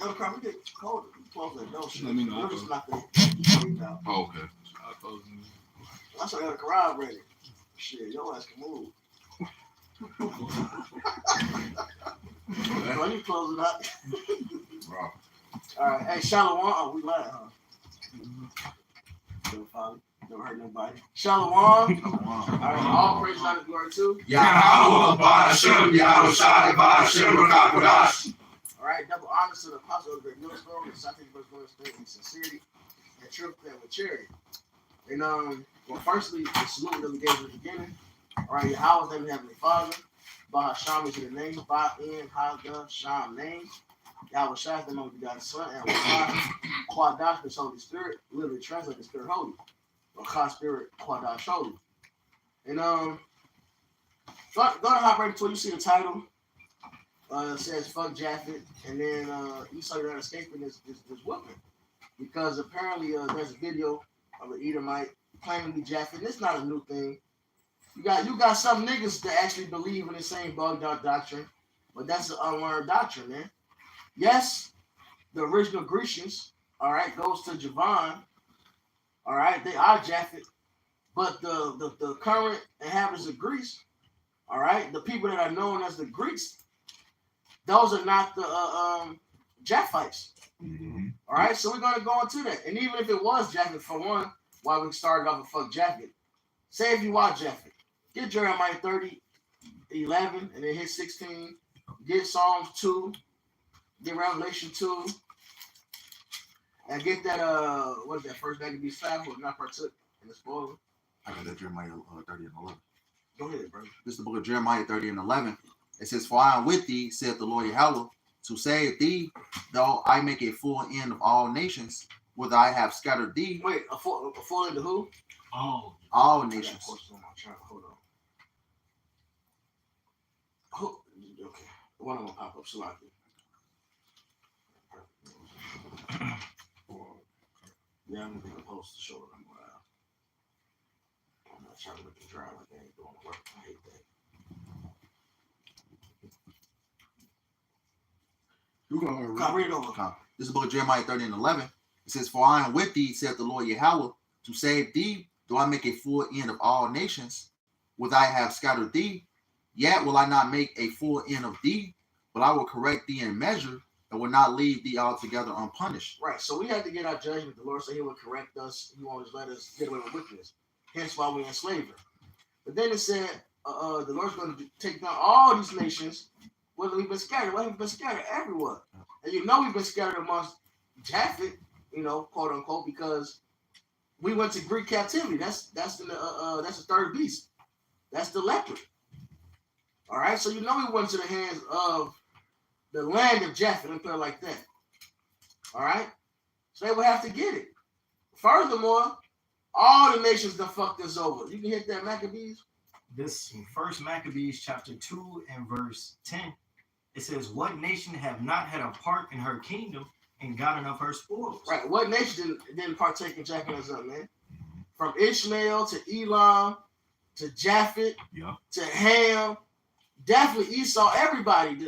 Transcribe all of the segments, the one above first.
No, crap, we get cold. Close that door. Let me know. We'll just knock that. Oh, okay. I saw the garage ready. Shit, your ass can move. Let me close it up. All right, hey, Shalom. Oh, we live, huh? Never hurt nobody. Shalom. All right, all praise and glory too. Yahweh, Ba'ashem, Yahushai, Ba'ashem, Rakakodash. All right, double honors to the apostle of the great millstone, and something but going straight in sincerity and truth and with charity. And well, firstly, the salute that we gave at the beginning. All right, Yahweh's name is Heavenly Father. Ba'ashem is the name. Ba'in Haga Sham name. Yahweh Shai, the name of God's Son, and Quadash, the Holy Spirit, literally translated the Spirit Holy. Or Cha Spirit, Quadash Holy. And go to hop right into it. You see the title. It says fuck Japheth, and then Esau you're not escaping this whooping. Because apparently there's a video of an Edomite claiming to be Japheth. And it's not a new thing. You got some niggas that actually believe in the same bugged out doctrine, but that's an unlearned doctrine, man. Yes, the original Grecians, all right, goes to Javan, all right, they are Japheth, but the current inhabitants of Greece, all right, the people that are known as the Greeks, those are not the Japhethites. Mm-hmm. All right, so we're gonna go into that, and even if it was Japheth for one, why we started off with fuck Japheth. Say if you watch Japheth, get Jeremiah 30:11, and then hit 16. Get Psalms 2. Get Revelation 2. And get that what is that? First Maccabees 5 who not partook in the spoiler. I got that Jeremiah 30 and 11. Go ahead, bro. This is the book of Jeremiah 30 and 11. It says, "For I am with thee, saith the Lord Yahweh, to save thee, though I make a full end of all nations, whither I have scattered thee." Wait, a full end of who? All nations. Hold on. Okay. One of them pop up. Salaki. Yeah, I'm gonna post the show it. I'm not trying to make it dry like I ain't doing work. I hate that. You go ahead. Read it over. This is the book of Jeremiah 30 and 11. It says, "For I am with thee, saith the Lord Yahweh, to save thee, though I make a full end of all nations, whither I have scattered thee. Yet will I not make a full end of thee, but I will correct thee in measure, and will not leave thee altogether unpunished." Right, so we had to get our judgment. The Lord said he would correct us. He won't just let us get away with wickedness. Hence why we're in slavery. But then it said the Lord's going to take down all these nations, whether we've been scattered. Well, we've been scattered everywhere. And you know we've been scattered amongst Japheth, quote unquote, because we went to Greek captivity. That's the third beast. That's the leopard. All right, so we went to the hands of the land of Japheth, and put it like that. All right, so they would have to get it. Furthermore, all the nations done fucked us over. You can hit that Maccabees. This First Maccabees chapter 2 and verse 10. It says, "What nation have not had a part in her kingdom and gotten of her spoils?" Right. What nation didn't partake in jacking us up, man? From Ishmael to Elam to Japheth to Ham, definitely Esau. Everybody,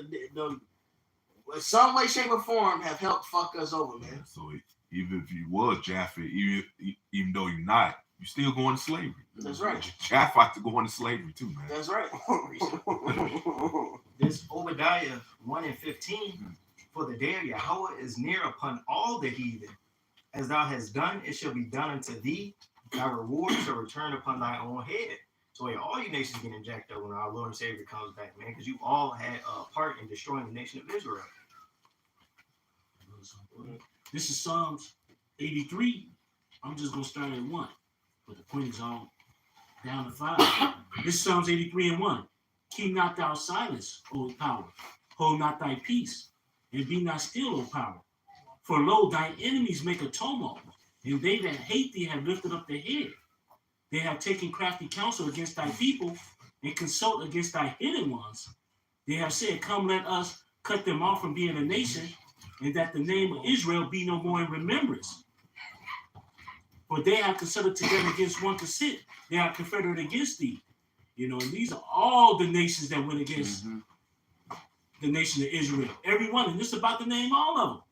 in some way, shape, or form, have helped fuck us over, man. Yeah, so even if you was Japheth, even though you're not, you still going to slavery. That's right. Japheth to go into slavery too, man. That's right. This Obadiah 1 and 15. "For the day of Yahweh is near upon all the heathen. As thou hast done, it shall be done unto thee. Thy reward shall return upon thy own head." So all you nations getting jacked up when our Lord and Savior comes back, man, because you all had a part in destroying the nation of Israel. This is Psalms 83. I'm just going to start at 1. But the point is on down to 5. This is Psalms 83 and 1. "Keep not thou silence, O power. Hold not thy peace, and be not still, O power. For lo, thine enemies make a tumult, and they that hate thee have lifted up their head. They have taken crafty counsel against thy people, and consult against thy hidden ones. They have said, Come, let us cut them off from being a nation, and that the name of Israel be no more in remembrance. For they have consulted together against one to sit. They are confederate against thee." And these are all the nations that went against the nation of Israel. Every one, and this is about to name all of them.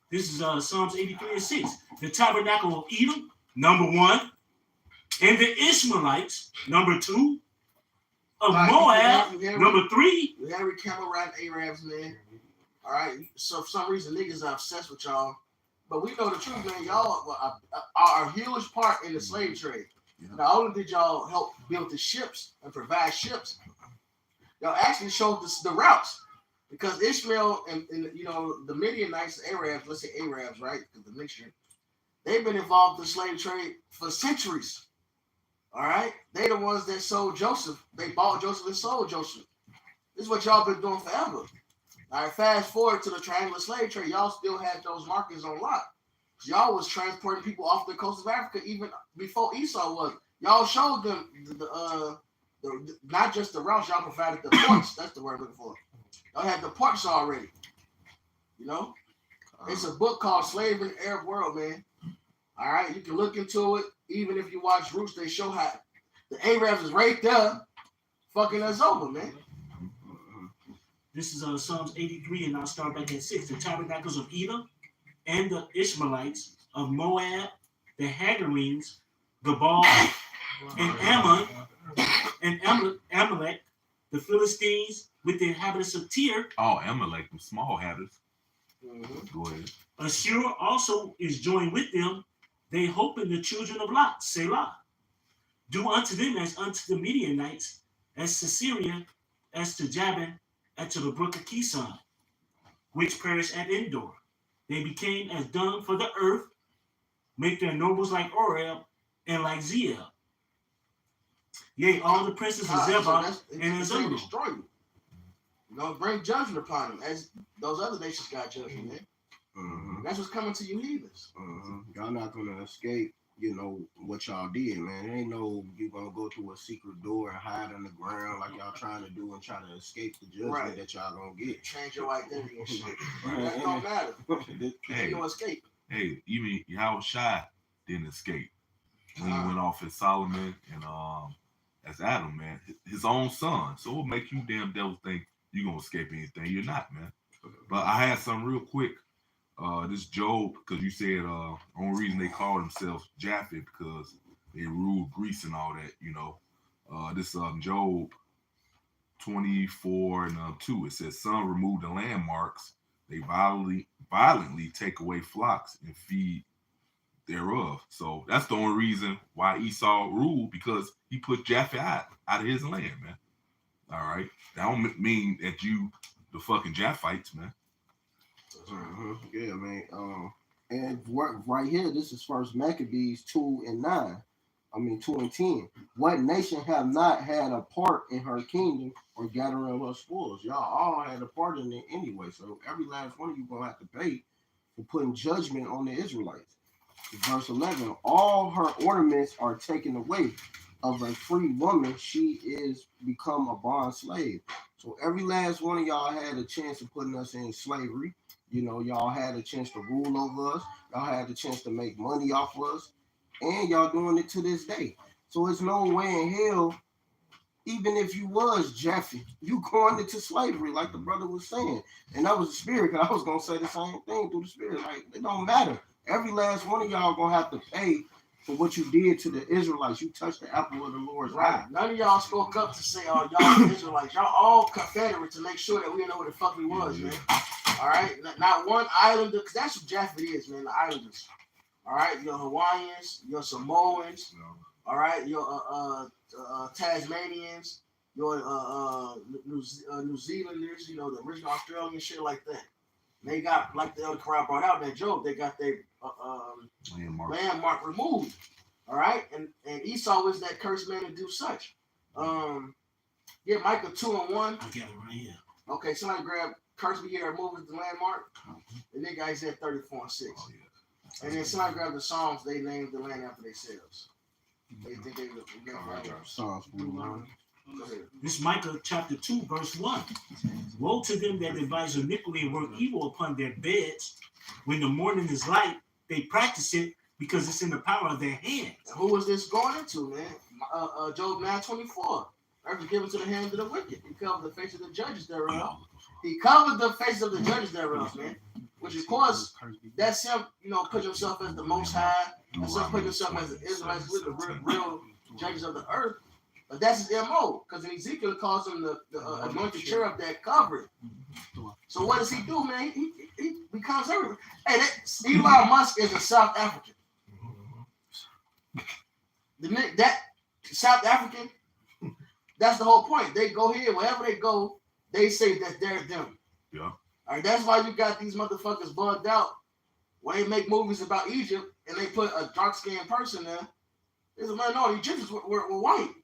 This is Psalms 83 and 6. The tabernacle of Edom, number 1. And the Ishmaelites, number 2. Of Moab, number 3. We every camel riding Arabs, man. All right. So for some reason, niggas are obsessed with y'all. But we know the truth, man. Y'all are a huge part in the slave trade. Yeah. Not only did y'all help build the ships and provide ships, y'all actually showed the routes. Because Ishmael and you know the Midianites, Arabs, let's say Arabs, right? The mixture, they've been involved in the slave trade for centuries. All right, they the ones that sold Joseph. They bought Joseph and sold Joseph. This is what y'all been doing forever. All right, fast forward to the triangular slave trade. Y'all still had those markers on lock. Y'all was transporting people off the coast of Africa even before Esau was. Y'all showed them the not just the routes. Y'all provided the ports. That's the word I'm looking for. Y'all had the ports already. You know, it's a book called Slavery in the Arab World, man. All right, you can look into it. Even if you watch Roots, they show how the Arabs is right there, fucking us over, man. This is Psalms 83, and I'll start back at 6. The tabernacles of Edom and the Ishmaelites of Moab, the Hagarenes, Gabal, and Ammon, and Amalek, the Philistines, with the inhabitants of Tyre. Oh, Amalek, them small hatters. Mm-hmm. Go ahead. Ashur also is joined with them. They hope in the children of Lot, Selah. Do unto them as unto the Midianites, as to Syria, as to Jabin, and to the brook of Kison, which perished at Endor. They became as dung for the earth, make their nobles like Oreb and like Zeel. Yea, all the princes of Zebah and Azullah. Destroy you. You know, bring judgment upon them as those other nations got judgment, man. Mm-hmm. That's what's coming to you heathens. Mm-hmm. Y'all not gonna escape, you know, what y'all did, man. It ain't no you're gonna go through a secret door and hide on the ground like y'all trying to do and try to escape the judgment that y'all gonna get. Change your identity and shit. Right. That don't matter. Hey, You don't escape. hey, even Yahushua didn't escape when he went off as Solomon and as Adam, man, his own son. So what make you damn devils think you gonna escape anything? You're not, man. But I had something real quick. This Job, because you said only reason they called themselves Japheth because they ruled Greece and all that, you know. This Job 24 and 2, it says, "Some remove the landmarks, they violently take away flocks and feed thereof." So that's the only reason why Esau ruled, because he put Japheth out of his land, man. All right, that don't mean that you the fucking Japhites, man. Mm-hmm. Yeah, man. And right here, this is First Maccabees 2 and 9. 2 and 10. What nation have not had a part in her kingdom or gathering her spoils? Y'all all had a part in it anyway. So every last one of you gonna have to pay for putting judgment on the Israelites. Verse 11. All her ornaments are taken away. Of a free woman, she is become a bond slave. So every last one of y'all had a chance of putting us in slavery. You know, y'all had a chance to rule over us. Y'all had a chance to make money off of us. And y'all doing it to this day. So it's no way in hell, even if you was Japheth, you going into slavery, like the brother was saying. And that was the spirit, because I was going to say the same thing through the spirit. Like, it don't matter. Every last one of y'all going to have to pay for what you did to the Israelites. You touched the apple of the Lord's eye. None of y'all spoke up to say, oh, y'all Israelites. Y'all all Confederate to make sure that we didn't know what the fuck we was, man. All right? Not one islander, because that's what Japheth is, man, the islanders. All right? Your Hawaiians, your Samoans, all right? Your Tasmanians, your New Zealanders, you know, the original Australian shit like that. They got, like the other crowd brought out in that joke, they got their landmark removed. All right, and Esau is that cursed man to do such. Yeah, Micah 2 and 1. I got it right here. Okay, somebody grab curse me here, remove the landmark. And then guys at 34 and 6. Oh, yeah. And then somebody grab the Psalms, they named the land after themselves. They think they Psalms 49. This is Micah chapter 2, verse 1. Woe to them that devise iniquity and work evil upon their beds. When the morning is light, they practice it because it's in the power of their hands. Who was this going into, man? Job 9:24. Earth is given to the hands of the wicked. He covered the face of the judges thereof. He covered the face of the judges thereof, man. which of course that's him, put himself as the Most High, that's him put himself as the Israelites with the real judges of the earth. But that's his MO, because in Ezekiel it calls him the anointed cherub that covered. So what does he do, man? He becomes everything. Hey, Elon Musk is a South African. That South African, that's the whole point. They go here, wherever they go, they say that they're them. Yeah. All right, that's why you got these motherfuckers bugged out when they make movies about Egypt and they put a dark-skinned person there. They say, man, no, the Egyptians were white.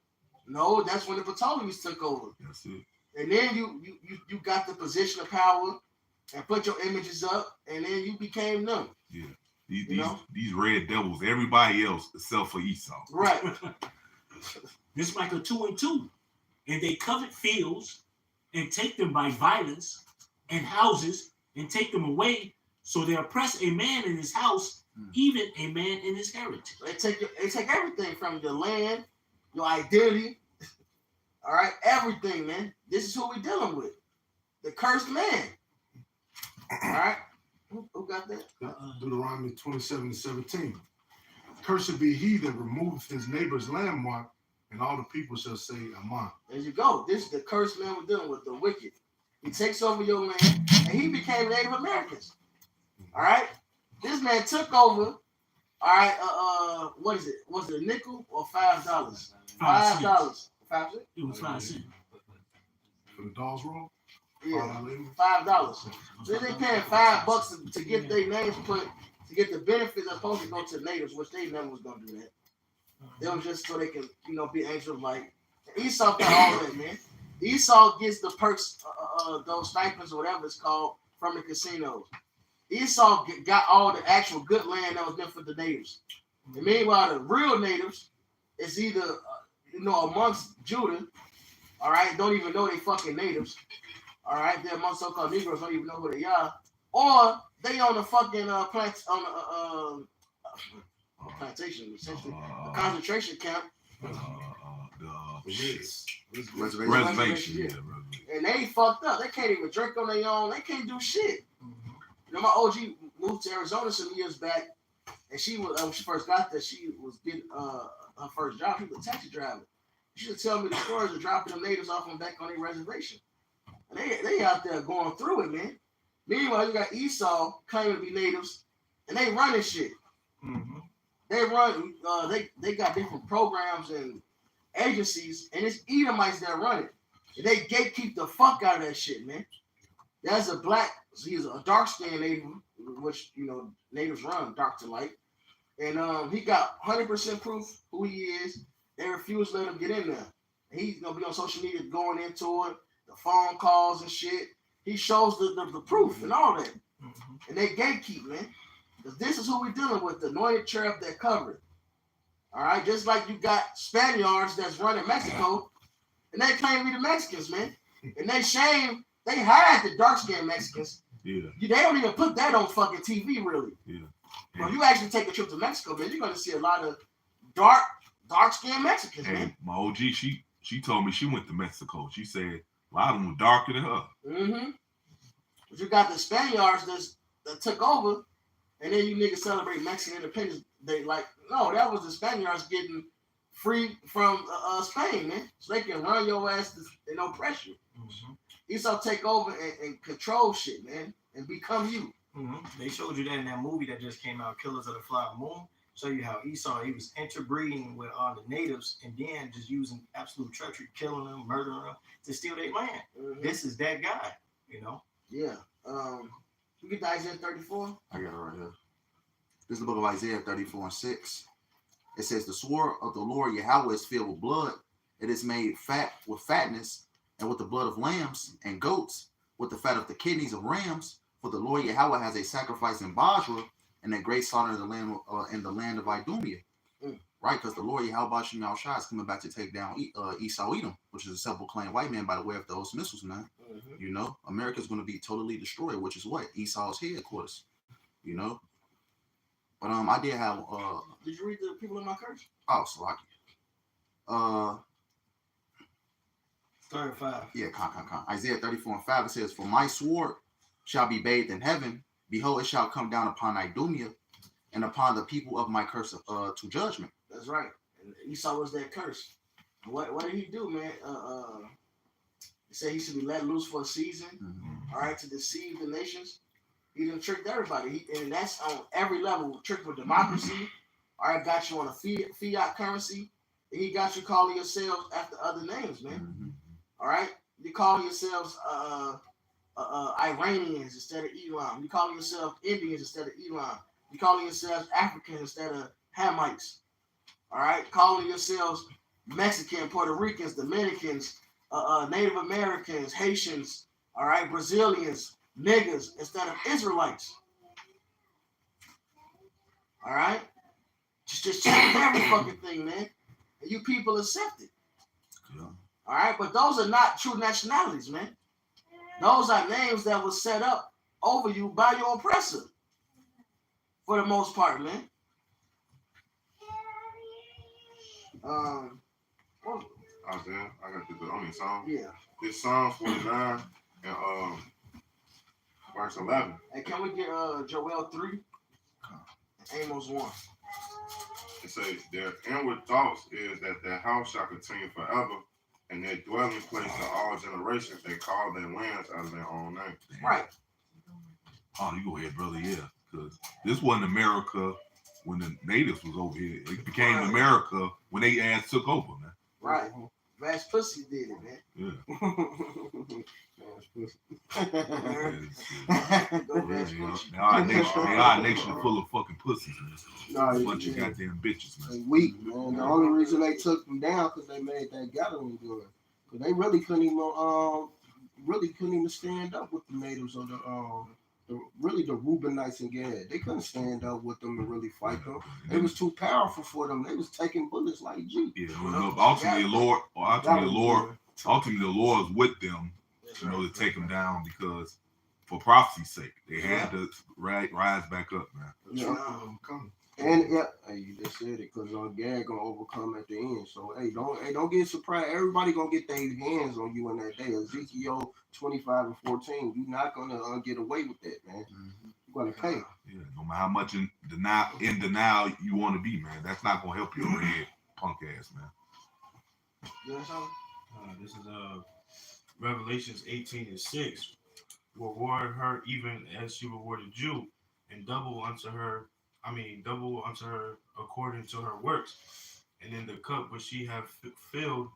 No, that's when the Ptolemies took over. That's it. And then you got the position of power and put your images up, and then you became them. Yeah. These red devils, everybody else except for Esau. Right. This like a 2 and 2. And they covet fields and take them by violence and houses and take them away. So they oppress a man in his house, even a man in his heritage. They take everything from you, your land, your identity. All right, everything, man. This is who we're dealing with. The cursed man. All right. Who got that? Deuteronomy 27:17. Cursed be he that removes his neighbor's landmark, and all the people shall say, Amen. There you go. This is the cursed man we're dealing with, the wicked. He takes over your land, and he became Native Americans. All right? This man took over, all right, what is it? Was it a nickel or $5? $5. 5 cents? It was 5 cents. For the dog's roll? Yeah, $5. So they paying $5 to get their names put, to get the benefits that's supposed to go to natives, which they never was gonna do that. They was just so they can, be angel of light. Esau got all that, man. Esau gets the perks, those stipends or whatever it's called, from the casinos. Esau got all the actual good land that was meant for the natives. And meanwhile, the real natives is either, amongst Judah, all right, don't even know they fucking natives. All right, they're amongst so-called Negroes, don't even know who they are, or they on the fucking plantation, essentially, a concentration camp. Reservation. Yeah. And they fucked up. They can't even drink on their own. They can't do shit. My OG moved to Arizona some years back, and she was when she first got there, she was getting her first job. She was a taxi driver. She would tell me the stories of dropping the natives off and back on their reservation. And they out there going through it, man. Meanwhile, you got Esau claiming to be natives, and they running shit. Mm-hmm. They run. They got different programs and agencies, and it's Edomites that run it. And they gatekeep the fuck out of that shit, man. That's a black. He's a dark-skinned native, which natives run dark to light, and he got 100% proof who he is. They refuse to let him get in there. And he's gonna be on social media going into it, the phone calls and shit. He shows the proof and all that, and they gatekeep, man. Because this is who we're dealing with, the anointed cherub that covered. All right, just like you got Spaniards that's running Mexico, and they claim to be the Mexicans, man. And they hide the dark-skinned Mexicans. Yeah. They don't even put that on fucking TV, really. Yeah. When you actually take a trip to Mexico, man, you're gonna see a lot of dark-skinned Mexicans, Hey, man. my OG, she told me she went to Mexico. She said a lot of them were darker than her. Mm-hmm. But you got the Spaniards that took over, and then you niggas celebrate Mexican independence. They no, that was the Spaniards getting free from Spain, man. So they can run your ass and no pressure. Mm-hmm. Esau take over and control shit, man, and become you. Mm-hmm. They showed you that in that movie that just came out, Killers of the Flower Moon. Show you how Esau, he was interbreeding with all the natives and then just using absolute treachery, killing them, murdering them to steal their land. Mm-hmm. This is that guy, Yeah. You get to Isaiah 34? I got it right here. This is the book of Isaiah 34:6. It says, the sword of the Lord Yahweh is filled with blood. It is made fat with fatness, and with the blood of lambs and goats, with the fat of the kidneys of rams. For the Lord Yahweh has a sacrifice in Basra, and a great slaughter in the land of Idumea. Right, because the Lord Yahweh is coming back to take down Esau Edom, which is a self-proclaimed white man by the way of those missiles, man. Mm-hmm. America's going to be totally destroyed, which is what? Esau's headquarters, But I did have... Did you read the people in my curse? Oh, Salaki. 35. Yeah, Isaiah 34:5, it says, for my sword shall be bathed in heaven, Behold, it shall come down upon Idumea and upon the people of my curse to judgment. That's right. And Esau was that curse. What did he do, man? He said he should be let loose for a season, all right, to deceive the nations. He done tricked everybody, and that's on every level. Tricked with democracy, all right, got you on a fiat currency, and he got you calling yourselves after other names, man. All right, you calling yourselves Iranians instead of Elam. You calling yourselves Indians instead of Elam. You calling yourselves Africans instead of Hamites. All right, calling yourselves Mexican, Puerto Ricans, Dominicans, Native Americans, Haitians, all right, Brazilians, niggas instead of Israelites. All right, just change every fucking thing, man. And you people accept it. Yeah. All right, but those are not true nationalities, man. Those are names that were set up over you by your oppressor, for the most part, man. Isaiah, I got the Psalm. Yeah. This Psalm 49 and verse 11. And can we get Joel 3 and Amos 1? It says, their inward thoughts is that their house shall continue forever, and their dwelling place to all generations. They call their lands out of their own name. Right. Oh, you go ahead, brother. Yeah, because this wasn't America when the natives was over here. It became America when they ass took over, man. Right. Vash Pussy did it, man. Yeah. Our nation is full of fucking pussies, man. A bunch of goddamn bitches, man. They weak, man. The only reason they took them down because they made that gathering good. Because they really couldn't even stand up with the natives or the Reubenites and Gad. They couldn't stand up with them and really fight them. It was too powerful for them. They was taking bullets like G. Yeah, ultimately the Lord is with them, you know, to take them down because for prophecy's sake, they had to rise back up, man. Yeah. And yeah, hey, you just said it because Gad gonna overcome at the end. So don't get surprised. Everybody gonna get their hands on you in that day. Ezekiel 25 and 14. You're not gonna get away with that, man. You're gonna pay. Yeah, no matter how much in denial you want to be, man, that's not gonna help your red punk ass, man. This is Revelations 18 and 6. Reward her even as she rewarded you, and double unto her according to her works. And in the cup which she have filled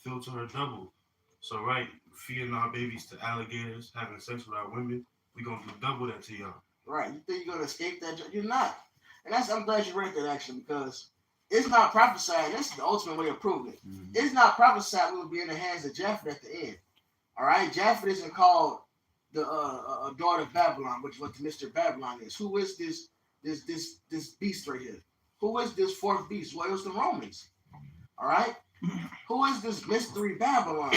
to her double. So right, feeding our babies to alligators, having sex with our women, we gonna do double that to y'all. Right. You think you're gonna escape that? You're not. And I'm glad you read that actually, because it's not prophesied. This is the ultimate way of proving it. It's not prophesied we will be in the hands of Japheth at the end. All right, Japheth isn't called the daughter of Babylon, which is what the Mr. Babylon is. Who is this beast right here? Who is this fourth beast? Well, it was the Romans. All right. Who is this mystery Babylon?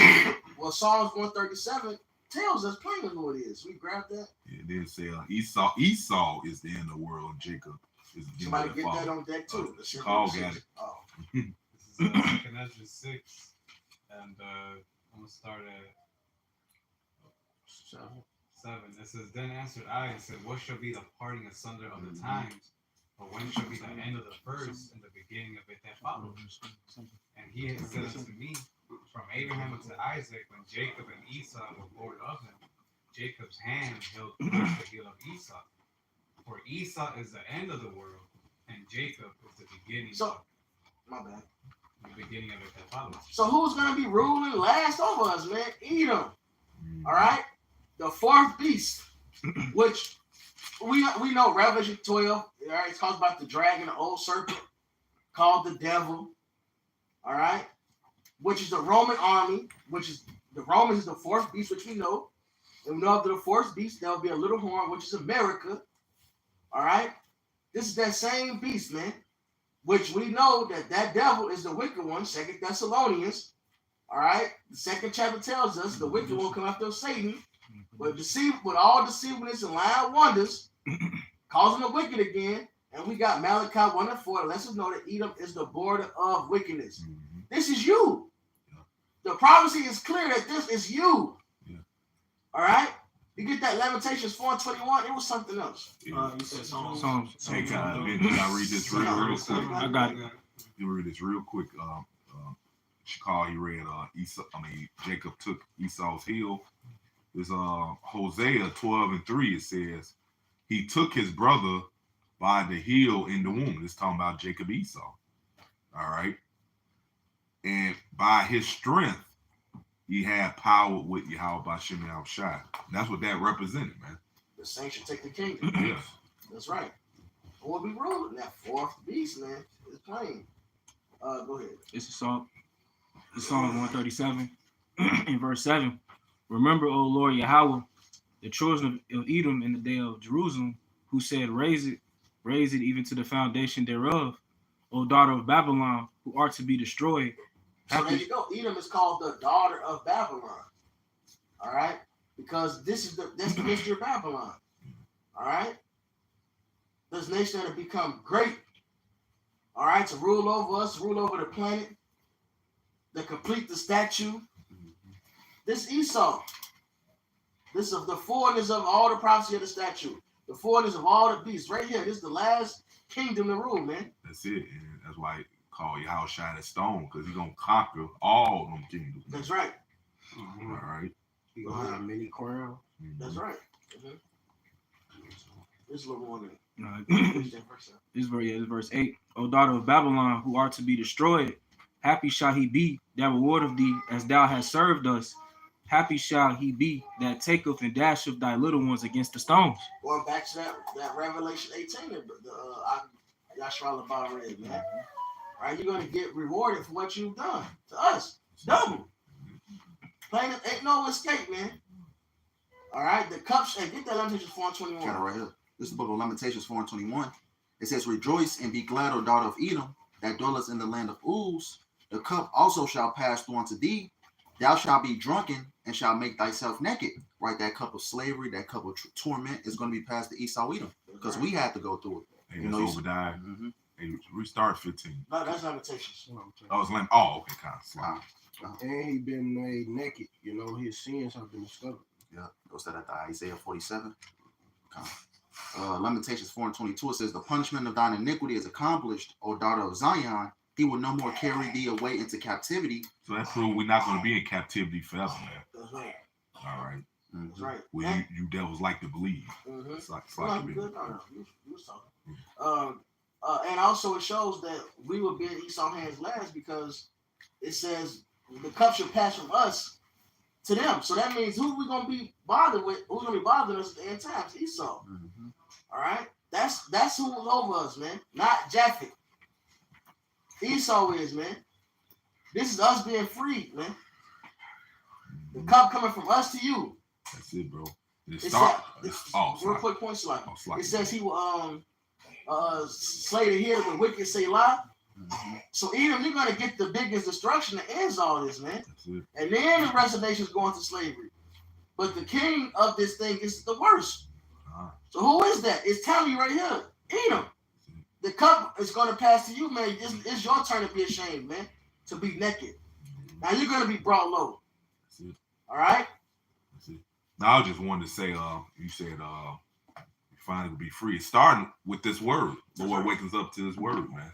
Well, Psalms 137 tells us plainly who it is. We grabbed that. Yeah, it did say Esau is the end of the world, and Jacob is the Somebody get that on deck too. Carl got it. Oh. This is Ezra 6, and I'm gonna start at 7. It says, then answered I and said, what shall be the parting asunder of the times? Or when shall be the end of the first and the beginning of it that follows? And he had said unto me, from Abraham unto Isaac, when Jacob and Esau were lord of him, Jacob's hand held the heel of Esau. For Esau is the end of the world, and Jacob is the beginning. My bad. The beginning of it that follows. So who's gonna be ruling last over us, man? Edom. All right. The fourth beast, which we know Revelation 12, all right, it talks about the dragon, the old serpent, called the devil, all right, which is the Roman army, which is the Romans is the fourth beast, which we know. And we know after the fourth beast, there'll be a little horn, which is America, all right. This is that same beast, man, which we know that devil is the wicked one, 2 Thessalonians, all right. The second chapter tells us the wicked one come after Satan, with all deceivableness and lying wonders, causing the wicked again. And we got Malachi 1 and 4 lets us know that Edom is the border of wickedness. This is you. The prophecy is clear that this is you. All right. You get that Lamentations 4:21. It was something else. You said Psalms. Hey, can I read this real quick? I got it. You read this real quick. Shakal, he read Jacob took Esau's heel. It's Hosea 12:3. It says he took his brother by the heel in the womb. It's talking about Jacob Esau. All right. And by his strength, he had power with Yahweh by Shimei Shai. That's what that represented, man. The saints should take the kingdom. Yeah. That's right. Who will be ruling that fourth beast, man? It's plain. Go ahead. It's Psalm 137 in verse 7. Remember, O Lord Yahweh, the children of Edom in the day of Jerusalem, who said, raise it even to the foundation thereof. O daughter of Babylon, who art to be destroyed. So there you go. Edom is called the daughter of Babylon. All right? Because that's the mystery of Babylon. All right? This nation that have become great. All right, to rule over us, rule over the planet, to complete the statue. This Esau. This is the fullness of all the prophecy of the statue. The fullness of all the beasts. Right here. This is the last kingdom to rule, man. That's it. And that's why I call Yahweh Shai the stone, because he's going to conquer all them kingdoms. That's right. All right. He gonna have many crowns. That's right. This little more than This verse 8. O daughter of Babylon, who art to be destroyed, happy shall he be that reward of thee as thou hast served us. Happy shall he be that taketh and dasheth thy little ones against the stones. Going back to that Revelation 18, Yashua Labah read, man. All right, you're going to get rewarded for what you've done to us. Double. Plain, ain't no escape, man. All right, the cups, and get that Lamentations 4:21. Got it right here. This is the book of Lamentations 4:21. It says, rejoice and be glad, O daughter of Edom, that dwellest in the land of Uz. The cup also shall pass through unto thee. Thou shalt be drunken and shalt make thyself naked. Right, that cup of slavery, that cup of torment is going to be passed to Esau Edom, because we had to go through it. Hey, that's Obadiah. Hey, restart 15. No, that's Lamentations. Oh, it's Lam. Oh, okay, kind of slow. And he been made naked. You know, his sins have been discovered. Yeah, goes that at the Isaiah 47. Lamentations 4:22, it says, the punishment of thine iniquity is accomplished, O daughter of Zion. He will no more carry thee away into captivity. So that's true. We're not going to be in captivity forever, man. That's right. All right. That's right. Well, you devils like to believe. It's like to be. You was talking. And also it shows that we will be in Esau's hands last, because it says the cup should pass from us to them. So that means who we going to be bothered with? Who's going to be bothering us at the end times? Esau. All right? That's who's over us, man. Not Japheth. Esau is, man. This is us being freed, man. The cup coming from us to you. That's it, bro. Real quick point slide. It says he will slay the head of the wicked, say lie. So Edom, you're gonna get the biggest destruction that ends all this, man. And then the rest of the nation's going to slavery. But the king of this thing is the worst. So who is that? It's telling you right here. Edom. The cup is gonna pass to you, man. It's your turn to be ashamed, man. To be naked. Now you're gonna be brought low. All right? Now I just wanted to say, you said you finally will be free. It's starting with this word. The Lord wakes us up to this word, man.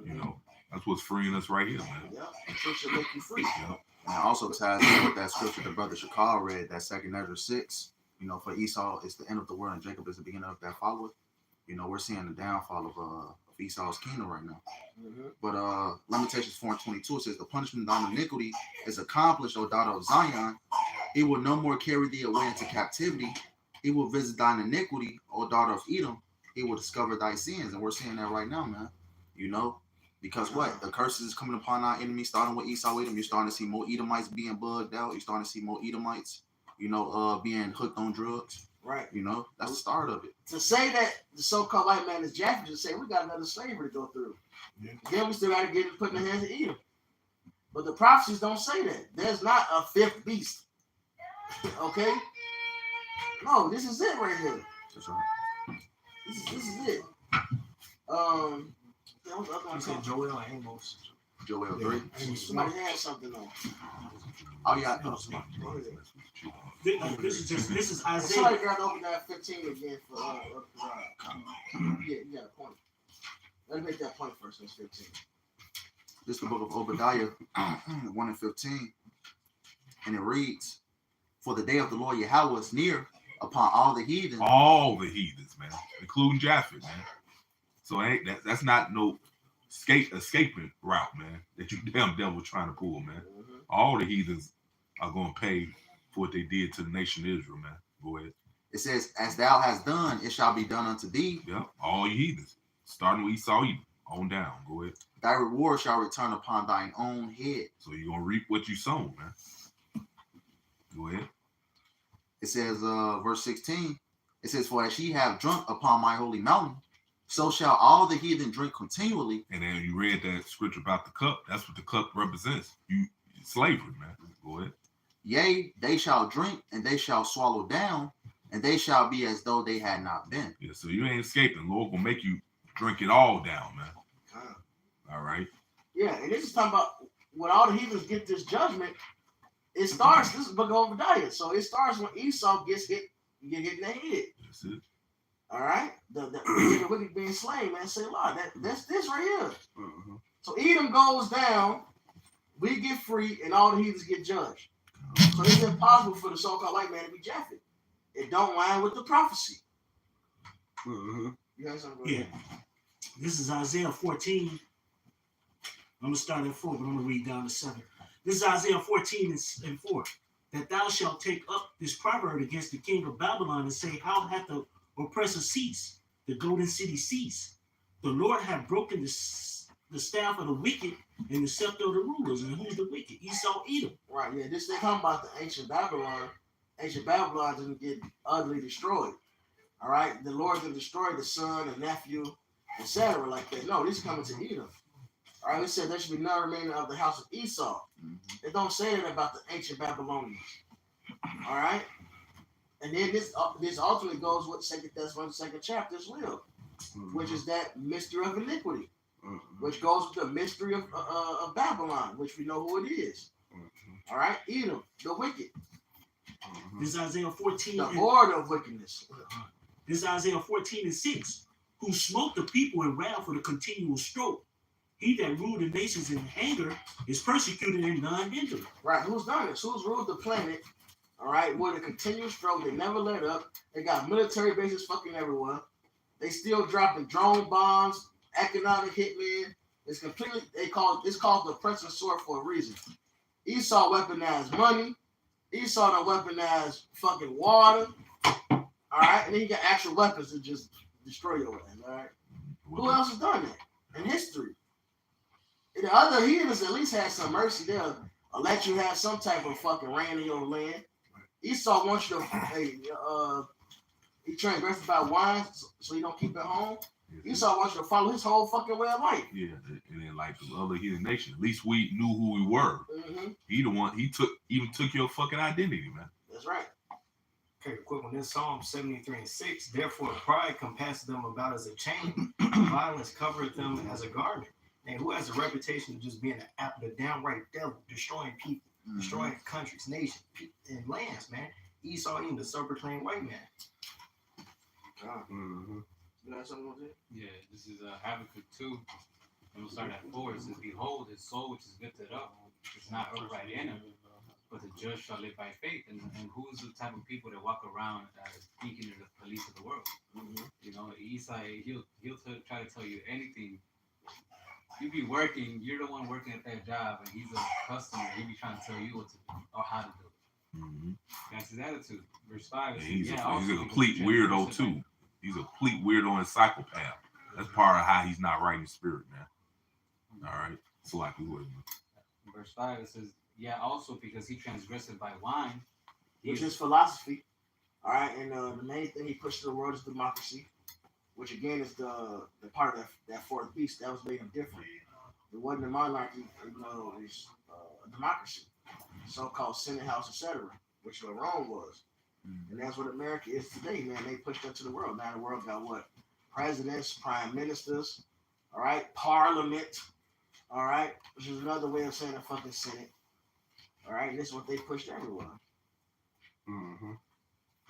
You know, that's what's freeing us right here, man. Yeah, the truth should make you free. Yep. And it also ties in with that scripture the brother Shakal read, that 2 Ezra 6. You know, for Esau, it's the end of the world, and Jacob is the beginning of that followeth. You know, we're seeing the downfall of Esau's kingdom right now. But Lamentations 4:22, it says, the punishment of thine iniquity is accomplished, O daughter of Zion. He will no more carry thee away into captivity. He will visit thine iniquity, O daughter of Edom. He will discover thy sins. And we're seeing that right now, man. You know, because what? The curses is coming upon our enemies, starting with Esau Edom. You're starting to see more Edomites being bugged out. You're starting to see more Edomites, you know, being hooked on drugs. Right. You know, that's the start of it. To say that the so-called white man is Japheth, to say we got another slavery to go through. Then we still got to get it put in the hands of Edom. But the prophecies don't say that. There's not a fifth beast. Okay? No, this is it right here. That's right. This is it. You said Joel and Amos. Joel Yeah. 3. And Somebody had something on. Oh, yeah. Go ahead. This is Isaiah. Somebody got to open that 15 again for yeah, you got a point. Let me make that point first. That's 15. This is the book of Obadiah 1 and 15. And it reads, for the day of the Lord Yahweh is near upon all the heathen. All the heathens, man, including Japheth, man. So that's not no escaping route, man, that you damn devil trying to pull, man. Mm-hmm. All the heathens are going to pay for what they did to the nation of Israel, man. Go ahead. It says, as thou hast done, it shall be done unto thee. Yeah, all you heathens, starting with Esau on down. Go ahead. Thy reward shall return upon thine own head. So you're going to reap what you sown, man. Go ahead. It says, verse 16, it says, for as ye have drunk upon my holy mountain, so shall all the heathen drink continually. And then you read that scripture about the cup. That's what the cup represents. Slavery, man. Go ahead. Yea, they shall drink, and they shall swallow down, and they shall be as though they had not been. Yeah, so you ain't escaping. Lord gonna make you drink it all down, man. All right. Yeah, and this is talking about when all the heathens get this judgment. It starts. This is book of Obadiah, so it starts when Esau gets hit. You get hit in the head. That's it. All right, the wicked being slain, man. Say, Lord, that's this right here. Mm-hmm. So Edom goes down, we get free, and all the heathens get judged. So it's impossible for the so-called white man to be Japheth. It don't line with the prophecy. Mm-hmm. You have something? Yeah. This is Isaiah 14. I'm gonna start at 4, but I'm gonna read down to 7. This is Isaiah 14 and 4. That thou shalt take up this proverb against the king of Babylon and say, how hath the oppressor ceased, the golden city ceased? The Lord hath broken the staff of the wicked and the scepter of the rulers. And who's the wicked? Esau, Edom. Right, yeah. This they talking about the ancient Babylon. Ancient Babylon didn't get utterly destroyed. All right, the Lord didn't destroy the son and nephew, etc. like that. No, this is coming to Edom. All right, it said there should be none remaining of the house of Esau. It don't say that about the ancient Babylonians. All right, and then this ultimately goes with 2 Thessalonians 2nd chapter as well, which is that mystery of iniquity, which goes with the mystery of Babylon, which we know who it is. All right, Edom, the wicked. This is Isaiah 14. The horde of wickedness. This is Isaiah 14 and 6. Who smote the people in wrath with a continual stroke. He that ruled the nations in anger is persecuted and none hinder. Right, who's done this? Who's ruled the planet? All right, with a continuous stroke. They never let up. They got military bases fucking everywhere. They still dropping drone bombs, economic hitmen. It's completely, it's called the oppressive sword for a reason. Esau weaponized money. Esau done weaponized fucking water. All right, and then you got actual weapons to just destroy your land. All right, who else has done that in history? And the other heathens at least had some mercy. They'll let you have some type of fucking rain in your land. Esau wants you to, he transgressed by wine, so you don't keep it home. Esau wants you to follow his whole fucking way of life. Yeah, and then like the other heathen nation, at least we knew who we were. Mm-hmm. He the one, he took your fucking identity, man. That's right. Okay, quick one. This Psalm 73 and 6. Therefore, pride compasseth them about as a chain, violence covereth them as a garment. And who has a reputation of just being the downright devil, destroying people, destroying countries, nations, and lands, man. Esau, even the self-proclaimed white man. You got something to say? Yeah, this is Habakkuk 2. And we'll start at 4. It says, behold, his soul which is lifted up, is not upright in him, but the just shall live by faith. And who's the type of people that walk around thinking they're the police of the world? You know, Esau, he'll try to tell you anything. You be working, you're the one working at that job, and he's a customer. He be trying to tell you what to do or how to do it. That's his attitude. Verse 5. He's a complete weirdo too. He's a complete weirdo and psychopath. That's part of how he's not right in spirit, man. All right, so like we would. Verse 5 it says, yeah, also because he transgressed by wine, Which is philosophy. All right, and the main thing he pushed to the world is democracy, which again is the part of that fourth beast that was made him different. It wasn't a monarchy, you know, it was a democracy, so-called Senate House, etc., which what Rome was. And that's what America is today, man. They pushed that to the world. Now the world got what? Presidents, prime ministers, all right, parliament, All right, which is another way of saying a fucking Senate. All right, and this is what they pushed everywhere. Mm-hmm.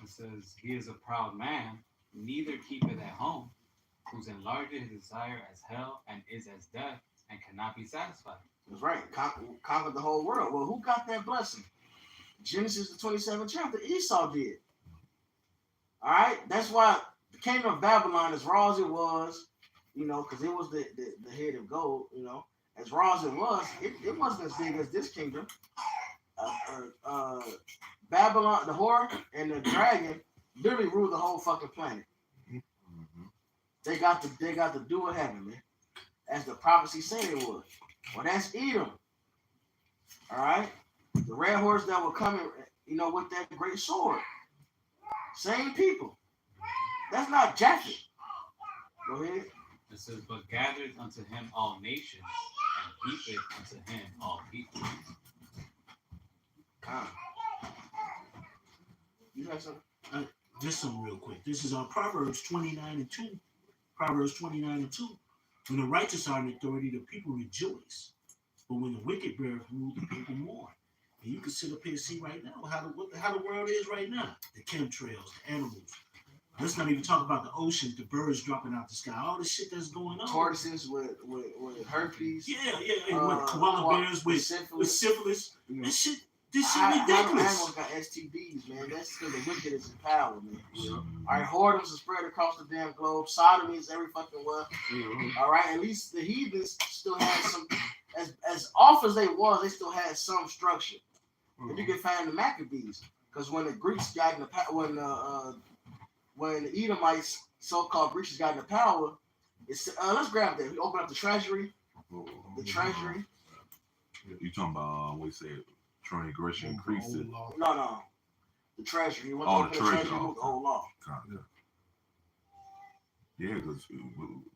It says, he is a proud man, neither keepeth at home, whose enlargeth his desire as hell, and is as death, and cannot be satisfied. That's right. Conquered the whole world. Well, who got that blessing? Genesis, the 27th chapter. Esau did. All right. That's why the kingdom of Babylon, as raw as it was, because it was the head of gold, as raw as it was, it wasn't as big as this kingdom. Babylon, the whore, and the dragon literally ruled the whole fucking planet. Mm-hmm. They got to do what happened, man. As the prophecy said it would. Well, that's Edom. All right? The red horse that will come in, with that great sword. Same people. That's not Japheth. Go ahead. It says, but gathered unto him all nations, and heapeth unto him all people. You have something? Just some real quick. This is on Proverbs 29:2. Proverbs 29:2. When the righteous are in authority, the people rejoice. But when the wicked bear rule, the people mourn. And you can sit up here and see right now how the world is right now. The chemtrails, the animals. Let's not even talk about the oceans, the birds dropping out the sky, all the shit that's going on. Tortoises with herpes. Yeah. With koala bears with syphilis. Yeah. This shit Animals ridiculous. got STDs, man. That's because the wicked is in power, man. All right, whoredoms are spread across the damn globe. Sodomy is every fucking where. All right, at least the heathens still had some, as off as they was, they still had some structure. And you can find the Maccabees, because when the Greeks got in the when the Edomites, so-called Greeks, got into power, it's let's grab that. We open up the treasury. The treasury. You talking about what you said? Transgression increased it. No. The treasury. You want Oh, to the open treasury. the whole law. Yeah, because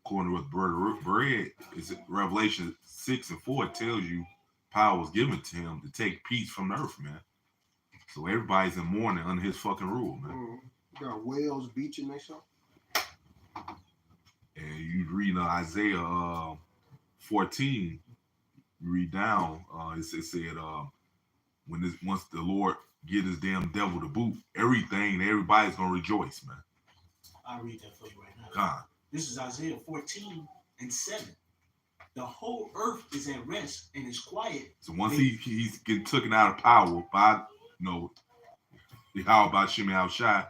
according to what bread is Revelation 6:4 tells you power was given to him to take peace from the earth, man. So everybody's in mourning under his fucking rule, man. Got whales beaching themselves. And you read Isaiah 14, you read down, it said once the Lord get his damn devil to boot, everybody's gonna rejoice, man. I'll read that for you right now. God. This is Isaiah 14:7. The whole earth is at rest and is quiet. So once he's getting taken out of power by the how about Shimei Al-Shai,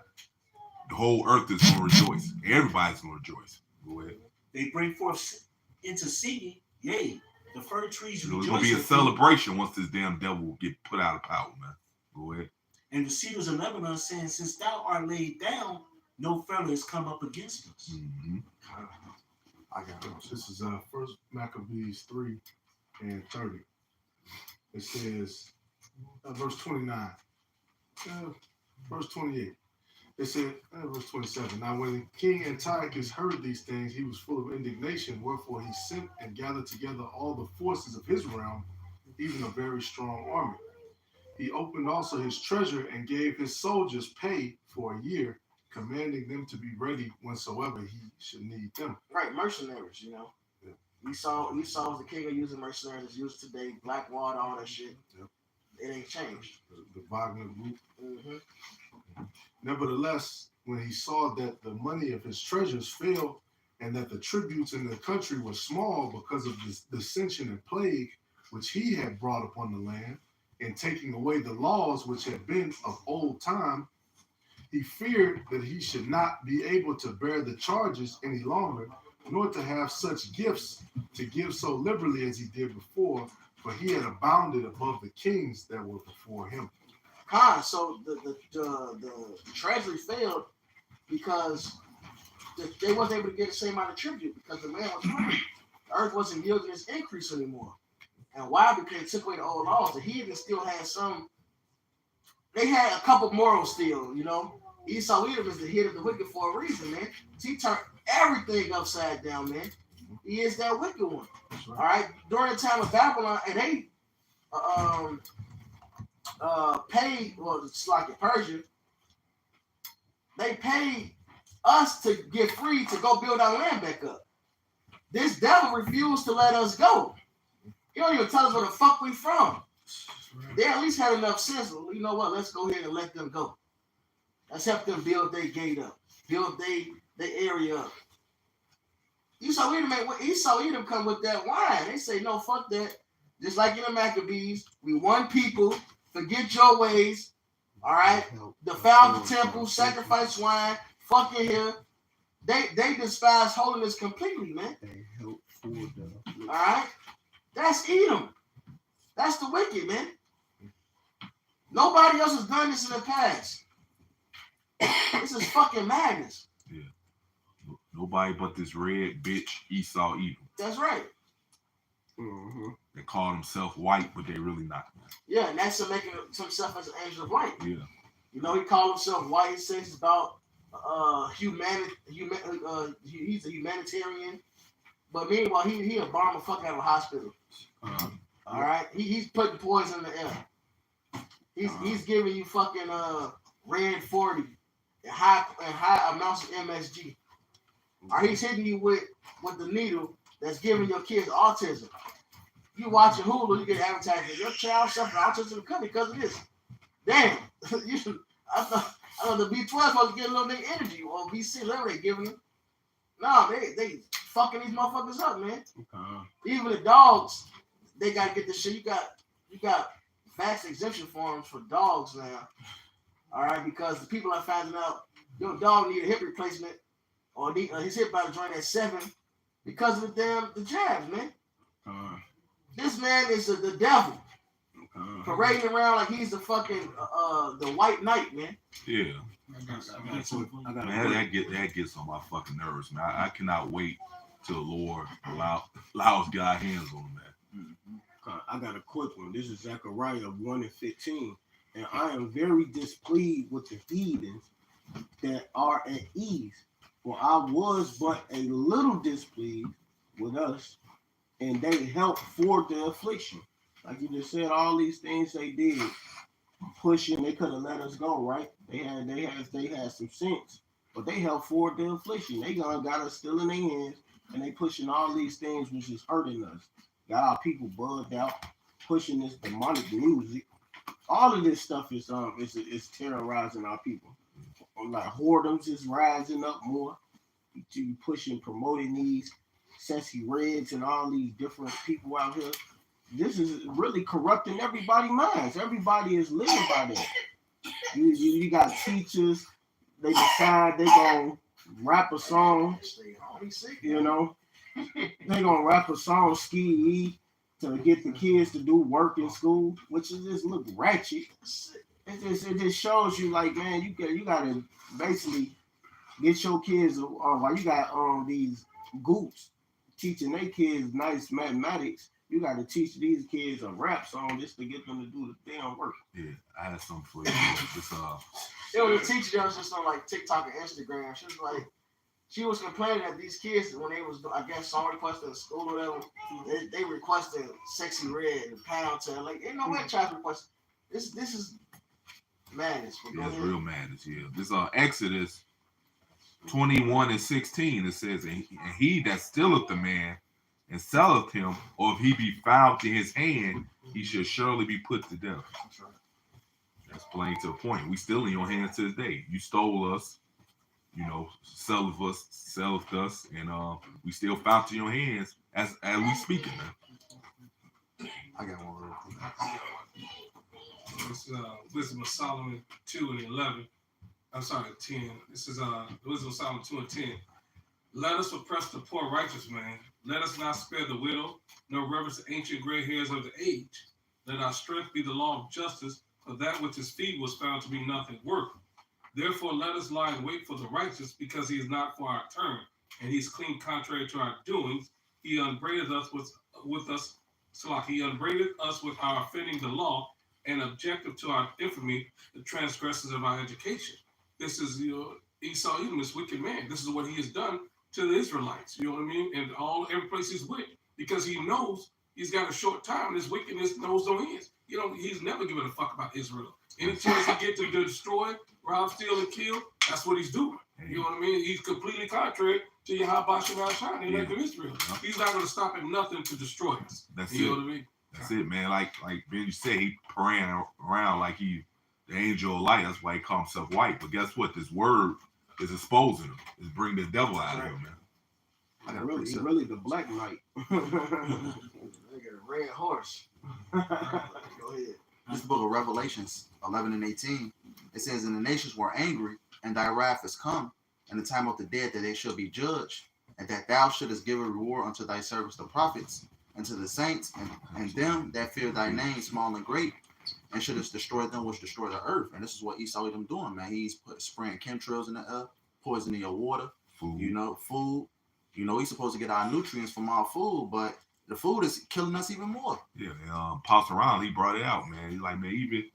the whole earth is gonna rejoice. Everybody's gonna rejoice. Go ahead. They bring forth into singing, yea, the fir trees rejoice. It's gonna be a celebration once this damn devil will get put out of power, man. Go ahead. And the cedars of Lebanon saying, since thou art laid down, no fellow has come up against us. Mm-hmm. I got it. This is First Maccabees 3:30. It says, verse 29, verse 28. It said, verse 27. Now, when King Antiochus heard these things, he was full of indignation. Wherefore he sent and gathered together all the forces of his realm, even a very strong army. He opened also his treasure and gave his soldiers pay for a year, commanding them to be ready whensoever he should need them. Right, mercenaries, Yeah. Esau was the king of using mercenaries. It's used today, Blackwater, all that shit. Yep. It ain't changed. The Wagner group. Mm-hmm. Nevertheless, when he saw that the money of his treasures failed, and that the tributes in the country were small because of this dissension and plague which he had brought upon the land, and taking away the laws which had been of old time, he feared that he should not be able to bear the charges any longer, nor to have such gifts to give so liberally as he did before, for he had abounded above the kings that were before him. So the treasury failed because they wasn't able to get the same amount of tribute because the land was hungry. The earth wasn't yielding its increase anymore. And why? Because they took away the old laws. The heathen still had some. They had a couple morals still, Esau Edom is the head of the wicked for a reason, man. He turned everything upside down, man. He is that wicked one. That's right. All right. During the time of Babylon, and they paid, well, it's like in Persia, they paid us to get free to go build our land back up. This devil refused to let us go. He don't even tell us where the fuck we from. They at least had enough sense. You know what? Let's go ahead and let them go. Let's help them build their gate up, build their area up. Esau Edom come with that wine. They say, no, fuck that. Just like in the Maccabees, we one people. Forget your ways. All right? Defile the temple, sacrifice wine, fucking here. They despise holiness completely, man. All right? That's Edom. That's the wicked, man. Nobody else has done this in the past. This is fucking madness. Yeah. Nobody but this red bitch Esau Edom. That's right. Mm-hmm. They call themselves white, but they really not. Yeah, and that's making himself as an angel of light. Yeah. You know, he called himself white. He says it's about humanity. He's a humanitarian. But meanwhile, he a bomb a fuck out of a hospital. All right? He's putting poison in the air. He's giving you fucking red 40 and high amounts of MSG. Or he's hitting you with the needle that's giving your kids autism. You watching Hulu, you get advertised. Your child suffering autism because of this. Damn. I thought the B12 supposed to get a little bit of energy or BC, whatever they giving them. No, they fucking these motherfuckers up, man. Even the dogs, they gotta get this shit. You got vast exemption forms for dogs now. All right, because the people are finding out your dog need a hip replacement or his hip about to join at 7 because of the jabs, man. This man is the devil. Parading around like he's the fucking the white knight, man. Yeah. Man, that gets on my fucking nerves, man. I cannot wait till the Lord allows God hands on him, man. I got a quick one. This is Zechariah 1:15. And I am very displeased with the heathens that are at ease. For I was but a little displeased with us, and they helped for the affliction. Like you just said, all these things they did, pushing, they could have let us go, right? They had some sense, but they helped for the affliction. They got us still in their hands, and they pushing all these things which is hurting us. Got our people bugged out, pushing this demonic music. All of this stuff is terrorizing our people. Like whoredoms is rising up more. You pushing, promoting these sexy reds and all these different people out here. This is really corrupting everybody's minds. Everybody is living by that. You got teachers. They decide they gonna rap a song. You know, they gonna rap a song, ski to get the kids to do work in school, which is just look ratchet. It just shows you like, man, you gotta basically get your kids while you got these goops teaching their kids nice mathematics. You got to teach these kids a rap song just to get them to do the damn work. Yeah, I had something for you. It was a teacher that was just on like TikTok and Instagram. She was complaining that these kids, when they was, I guess, song requesting in school or whatever, they requested Sexy Red and Pound Town. Like, ain't no way child request. This is madness. Yeah, it's real madness. Yeah, this Exodus 21:16. It says, and he that stealeth the man and selleth him, or if he be found in his hand, he shall surely be put to death. That's plain to the point. We still in your hands to this day. You stole us, you know, selleth us, and we still found in your hands as we speaking, man. I got one real quick. This is Wisdom of Solomon 2:11. I'm sorry, 10. This is Wisdom of Solomon 2:10. Let us oppress the poor righteous man. Let us not spare the widow, nor reverence the ancient gray hairs of the age. Let our strength be the law of justice, for that which is feeble was found to be nothing worth. Therefore, let us lie in wait for the righteous, because he is not for our turn, and he is clean contrary to our doings. He upbraided us he upbraided us with our offending the law, and objective to our infamy, the transgressors of our education. This is Esau Edom, this wicked man. This is what he has done to the Israelites. You know what I mean? And every place he's with, because he knows he's got a short time, and his wickedness knows no ends. He's never given a fuck about Israel. Any chance he get to destroy, rob, steal, and kill, that's what he's doing. You know what I mean? He's completely contrary to Yahweh Shah, the elect of Israel. He's not going to stop at nothing to destroy us. That's You it. know what I mean? That's it, man. Like Benji said, he praying around like he the angel of light. That's why he called himself white. But guess what? This word is exposing him. It's bringing the devil out of him, man. He's really the Black Knight. They got a red horse. Go ahead. This book of Revelations 11 and 18. It says, "And the nations were angry, and thy wrath is come, and the time of the dead that they shall be judged, and that thou shouldest give a reward unto thy servants the prophets, and to the saints, and them that fear thy name, small and great, and shouldest destroy them which destroy the earth." And this is what Esau them doing, man. He's spraying chemtrails in the air, poisoning your water, food. He's supposed to get our nutrients from our food, but the food is killing us even more. Yeah, Pastor Ron, he brought it out, man. He's like, man, even,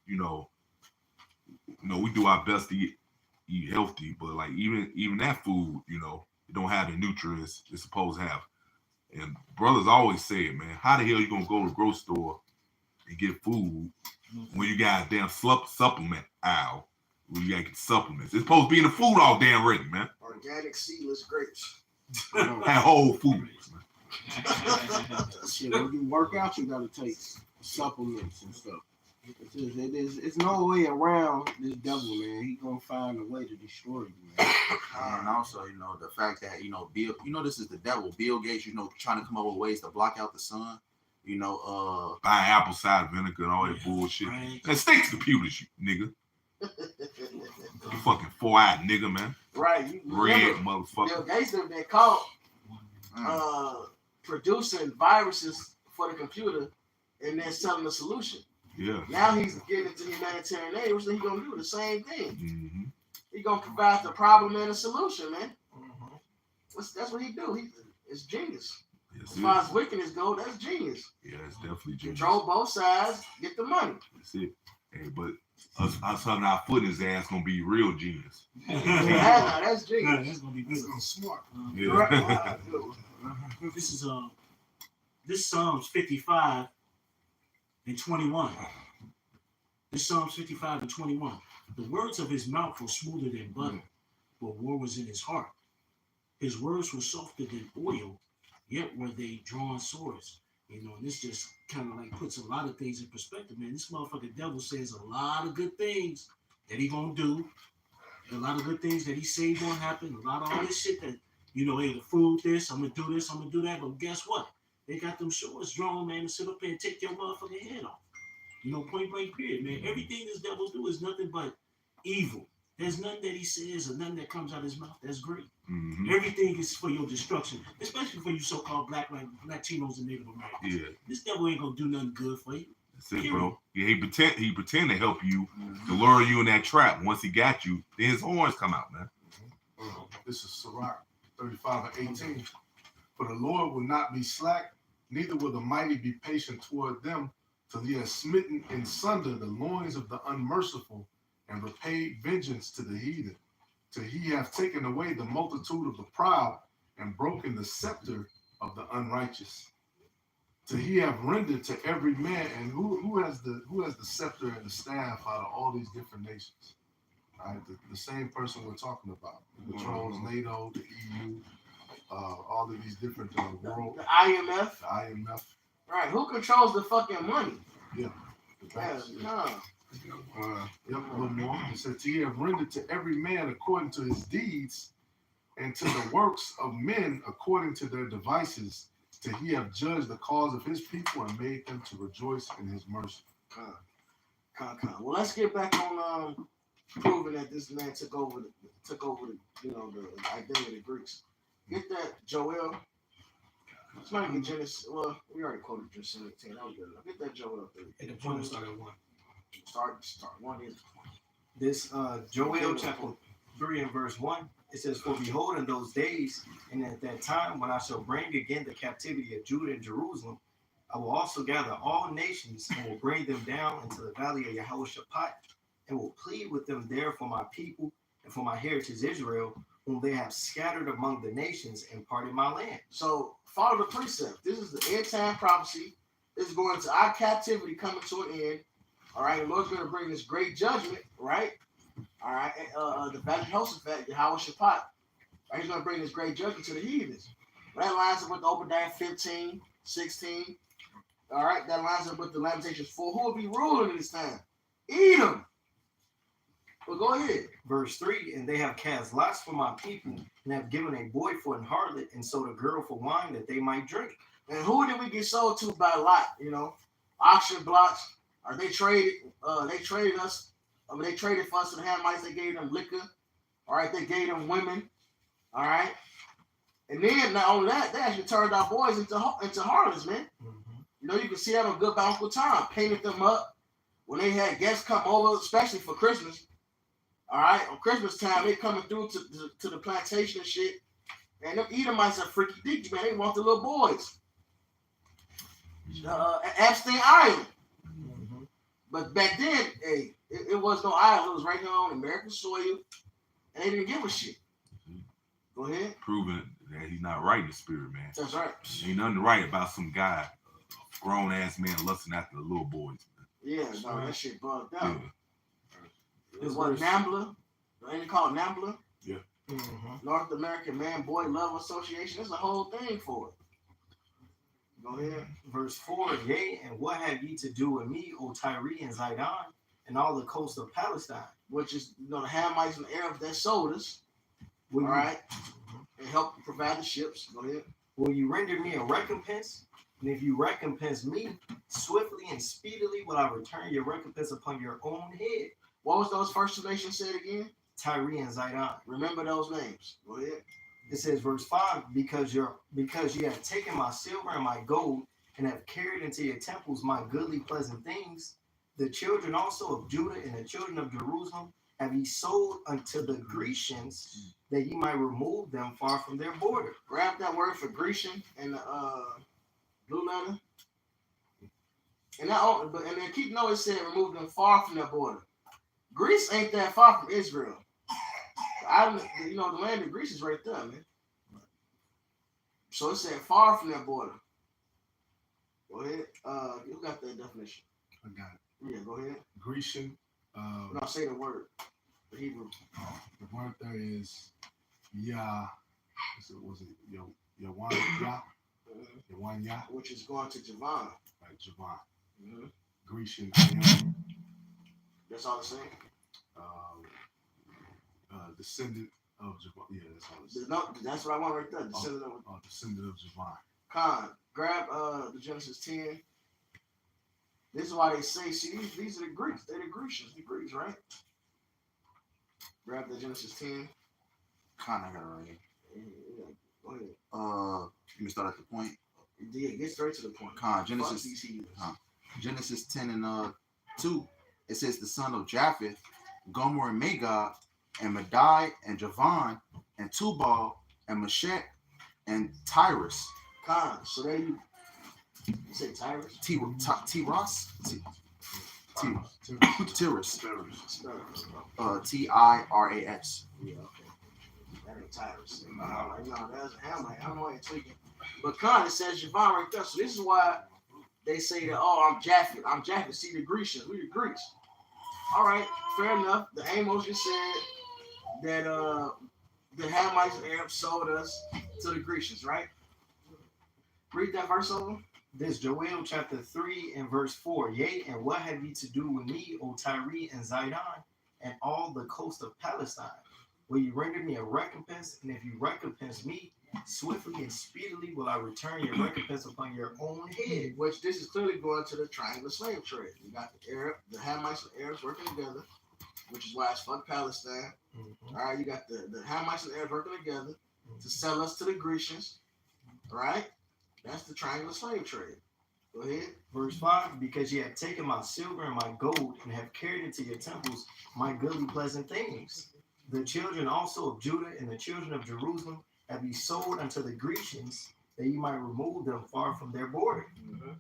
we do our best to eat healthy, but like even that food, it don't have the nutrients it's supposed to have. And brothers always say it, man. How the hell you gonna go to the grocery store and get food when you got a damn supplement aisle where you gotta get supplements? It's supposed to be in the food all damn ready, man. Organic seedless grapes. Have whole foods, man. Shit, when you work out, you gotta take supplements and stuff. It's no way around this devil, man. He gonna find a way to destroy you, man. And also, the fact that, Bill, this is the devil. Bill Gates, trying to come up with ways to block out the sun. Buying apple cider vinegar and all that bullshit. Right. And stick to computers, you nigga. You fucking 4-eyed nigga, man. Right. You Red remember, motherfucker. Bill Gates have been caught producing viruses for the computer and then selling the solution. Yeah. Now he's getting into humanitarian aid, which he's gonna do the same thing. Mm-hmm. He's gonna provide the problem and the solution, man. That's what he do. It's genius. Yes, as far as wickedness go, that's genius. Yeah, it's definitely genius. Control both sides, get the money. That's it. Hey, but us having our foot in his ass gonna be real genius. That's genius. Yeah, that's gonna be good. Smart. Yeah. Right. This is this Psalms 55 and 21. This Psalms 55 and 21. The words of his mouth were smoother than butter, but war was in his heart. His words were softer than oil, yet were they drawn swords. And this just kind of like puts a lot of things in perspective, man. This motherfucking devil says a lot of good things that he gonna do, a lot of good things that he say gonna happen, a lot of all this shit that, hey, the food this, I'm gonna do this, I'm gonna do that, but guess what? They got them swords drawn, man, to sit up here and take your motherfucking head off. Point blank period, man. Everything this devil do is nothing but evil. There's nothing that he says or nothing that comes out of his mouth that's great. Mm-hmm. Everything is for your destruction, especially for you so-called black, like Latinos and Native Americans. Yeah. This devil ain't gonna do nothing good for you. That's it, bro. Yeah, he pretend to help you, to lure you in that trap. Once he got you, then his horns come out, man. This is Sirach 35 and 18. For the Lord will not be slack, neither will the mighty be patient toward them, till he has smitten in sunder the loins of the unmerciful, and repaid vengeance to the heathen, till he have taken away the multitude of the proud, and broken the scepter of the unrighteous, till he have rendered to every man. And who has the scepter and the staff out of all these different nations? Right, the same person we're talking about. It controls NATO, the EU, all of these different world. The IMF. The IMF. Right. Who controls the fucking money? Yeah. No. Yep, a little more. It says, "He have rendered to every man according to his deeds, and to the works of men according to their devices, till he have judged the cause of his people and made them to rejoice in his mercy." Well, let's get back on proving that this man took over the identity of the Greeks. Get that, Joel. Somebody get Genesis. Well, we already quoted Genesis 10. That was good enough. Get that Joel 3. And the point start at 1. Start. One is. This Joel chapter 3 and verse 1, it says, "For behold, in those days, and at that time, when I shall bring again the captivity of Judah and Jerusalem, I will also gather all nations and will bring them down into the valley of Yehoshaphat, and will plead with them there for my people and for my heritage Israel, whom they have scattered among the nations and parted my land." So follow the precept. This is the end time prophecy. This is going to our captivity coming to an end. All right, the Lord's going to bring this great judgment, right? All right, the Valley Jehoshaphat, Yahweh Shaphat. Right, he's going to bring this great judgment to the heathens. That lines up with Obadiah 15, 16. All right, that lines up with the Lamentations 4. Who will be ruling in this time? Edom. Well, go ahead. Verse 3, and they have cast lots for my people, and have given a boy for an harlot, and sold a girl for wine that they might drink. And who did we get sold to by lot? You know, auction blocks. Or they traded. They traded us. They traded for us to the Hamites. They gave them liquor. All right, they gave them women. All right, and then not only that, they actually turned our boys into harlots, man. Mm-hmm. You know, you can see that on Good by Uncle Tom. Painted them up when they had guests come over, especially for Christmas. All right, on Christmas time, they coming through to the plantation and shit. And them Edomites are freaky deaky, man. They want the little boys. Epstein Island. Mm-hmm. But back then, hey, it was no island. It was right here on American soil. And they didn't give a shit. Go ahead. Proving that he's not right in the spirit, man. That's right. Ain't nothing right about some guy, grown ass man, lusting after the little boys. Yeah, no, that shit bugged out. Yeah. It was what, NAMBLA? Ain't it called NAMBLA? Yeah. Mm-hmm. North American Man Boy Love Association. There's a whole thing for it. Go ahead. Verse 4, yea, and what have ye to do with me, O Tyre and Zidon, and all the coast of Palestine? Which is, you know, the Hamites and the Arabs that sold us. Will All you, right. And help provide the ships. Go ahead. will you render me a recompense? And if you recompense me, swiftly and speedily will I return your recompense upon your own head. What was those first two nations said again? Tyre and Zidon. Remember those names. Go ahead. It says, verse 5, because you have taken my silver and my gold, and have carried into your temples my goodly pleasant things, the children also of Judah and the children of Jerusalem have ye sold unto the Grecians, that ye might remove them far from their border. Grab that word for Grecian in the blue letter. And then keep note it said remove them far from their border. Greece ain't that far from Israel. The land of Greece is right there, man. So it said far from their border. Go ahead. You got that definition? I got it. Yeah, go ahead. Grecian. No, say the word. The Hebrew. The word there is Yah. Was it Yawan Yah? Which is going to Javan. Like Javan. Mm-hmm. Grecian. That's all the same. Descendant of Javan. Yeah, that's all it says. No, that's what I want right there. Descendant Descendant of Javan. Khan. Grab the Genesis 10. This is why they say, see, these are the Greeks. They're the Grecians, the Greeks, right? Grab the Genesis 10. Kind of got it right here. Yeah, go ahead. Let me start at the point. Yeah, get straight to the point. Genesis 10 and 2. It says the son of Japheth, Gomer and Magog, and Madai and Javan, and Tubal and Meshech and Tyrus. Khan. So there you say Tyrus? Tiras? Tiras. Tiras. Yeah, okay. That ain't Tyrus. No, that's a Hamite. I don't know why you're tweaking. But Khan, it says Javan right there. So this is why they say that, oh, I'm Japheth. I'm Japheth. See, the Grecians. We the Greeks. All right, fair enough. The Amos just said that the Hamites and Arabs sold us to the Grecians, right? Read that verse over. This Joel chapter 3 and verse 4. Yea, and what have ye to do with me, O Tyre and Zidon, and all the coast of Palestine? Will you render me a recompense? And if you recompense me, swiftly and speedily will I return your recompense upon your own head. Which this is clearly going to the triangular slave trade. You got the Hamites and Arabs working together, which is why it's fuck Palestine. Mm-hmm. All right, you got the Hamites and Arabs working together to sell us to the Grecians. All right, that's the triangular slave trade. Go ahead. Verse 5, because ye have taken my silver and my gold, and have carried into your temples my goodly pleasant things. The children also of Judah and the children of Jerusalem have ye sold unto the Grecians, that ye might remove them far from their border. Mm-hmm.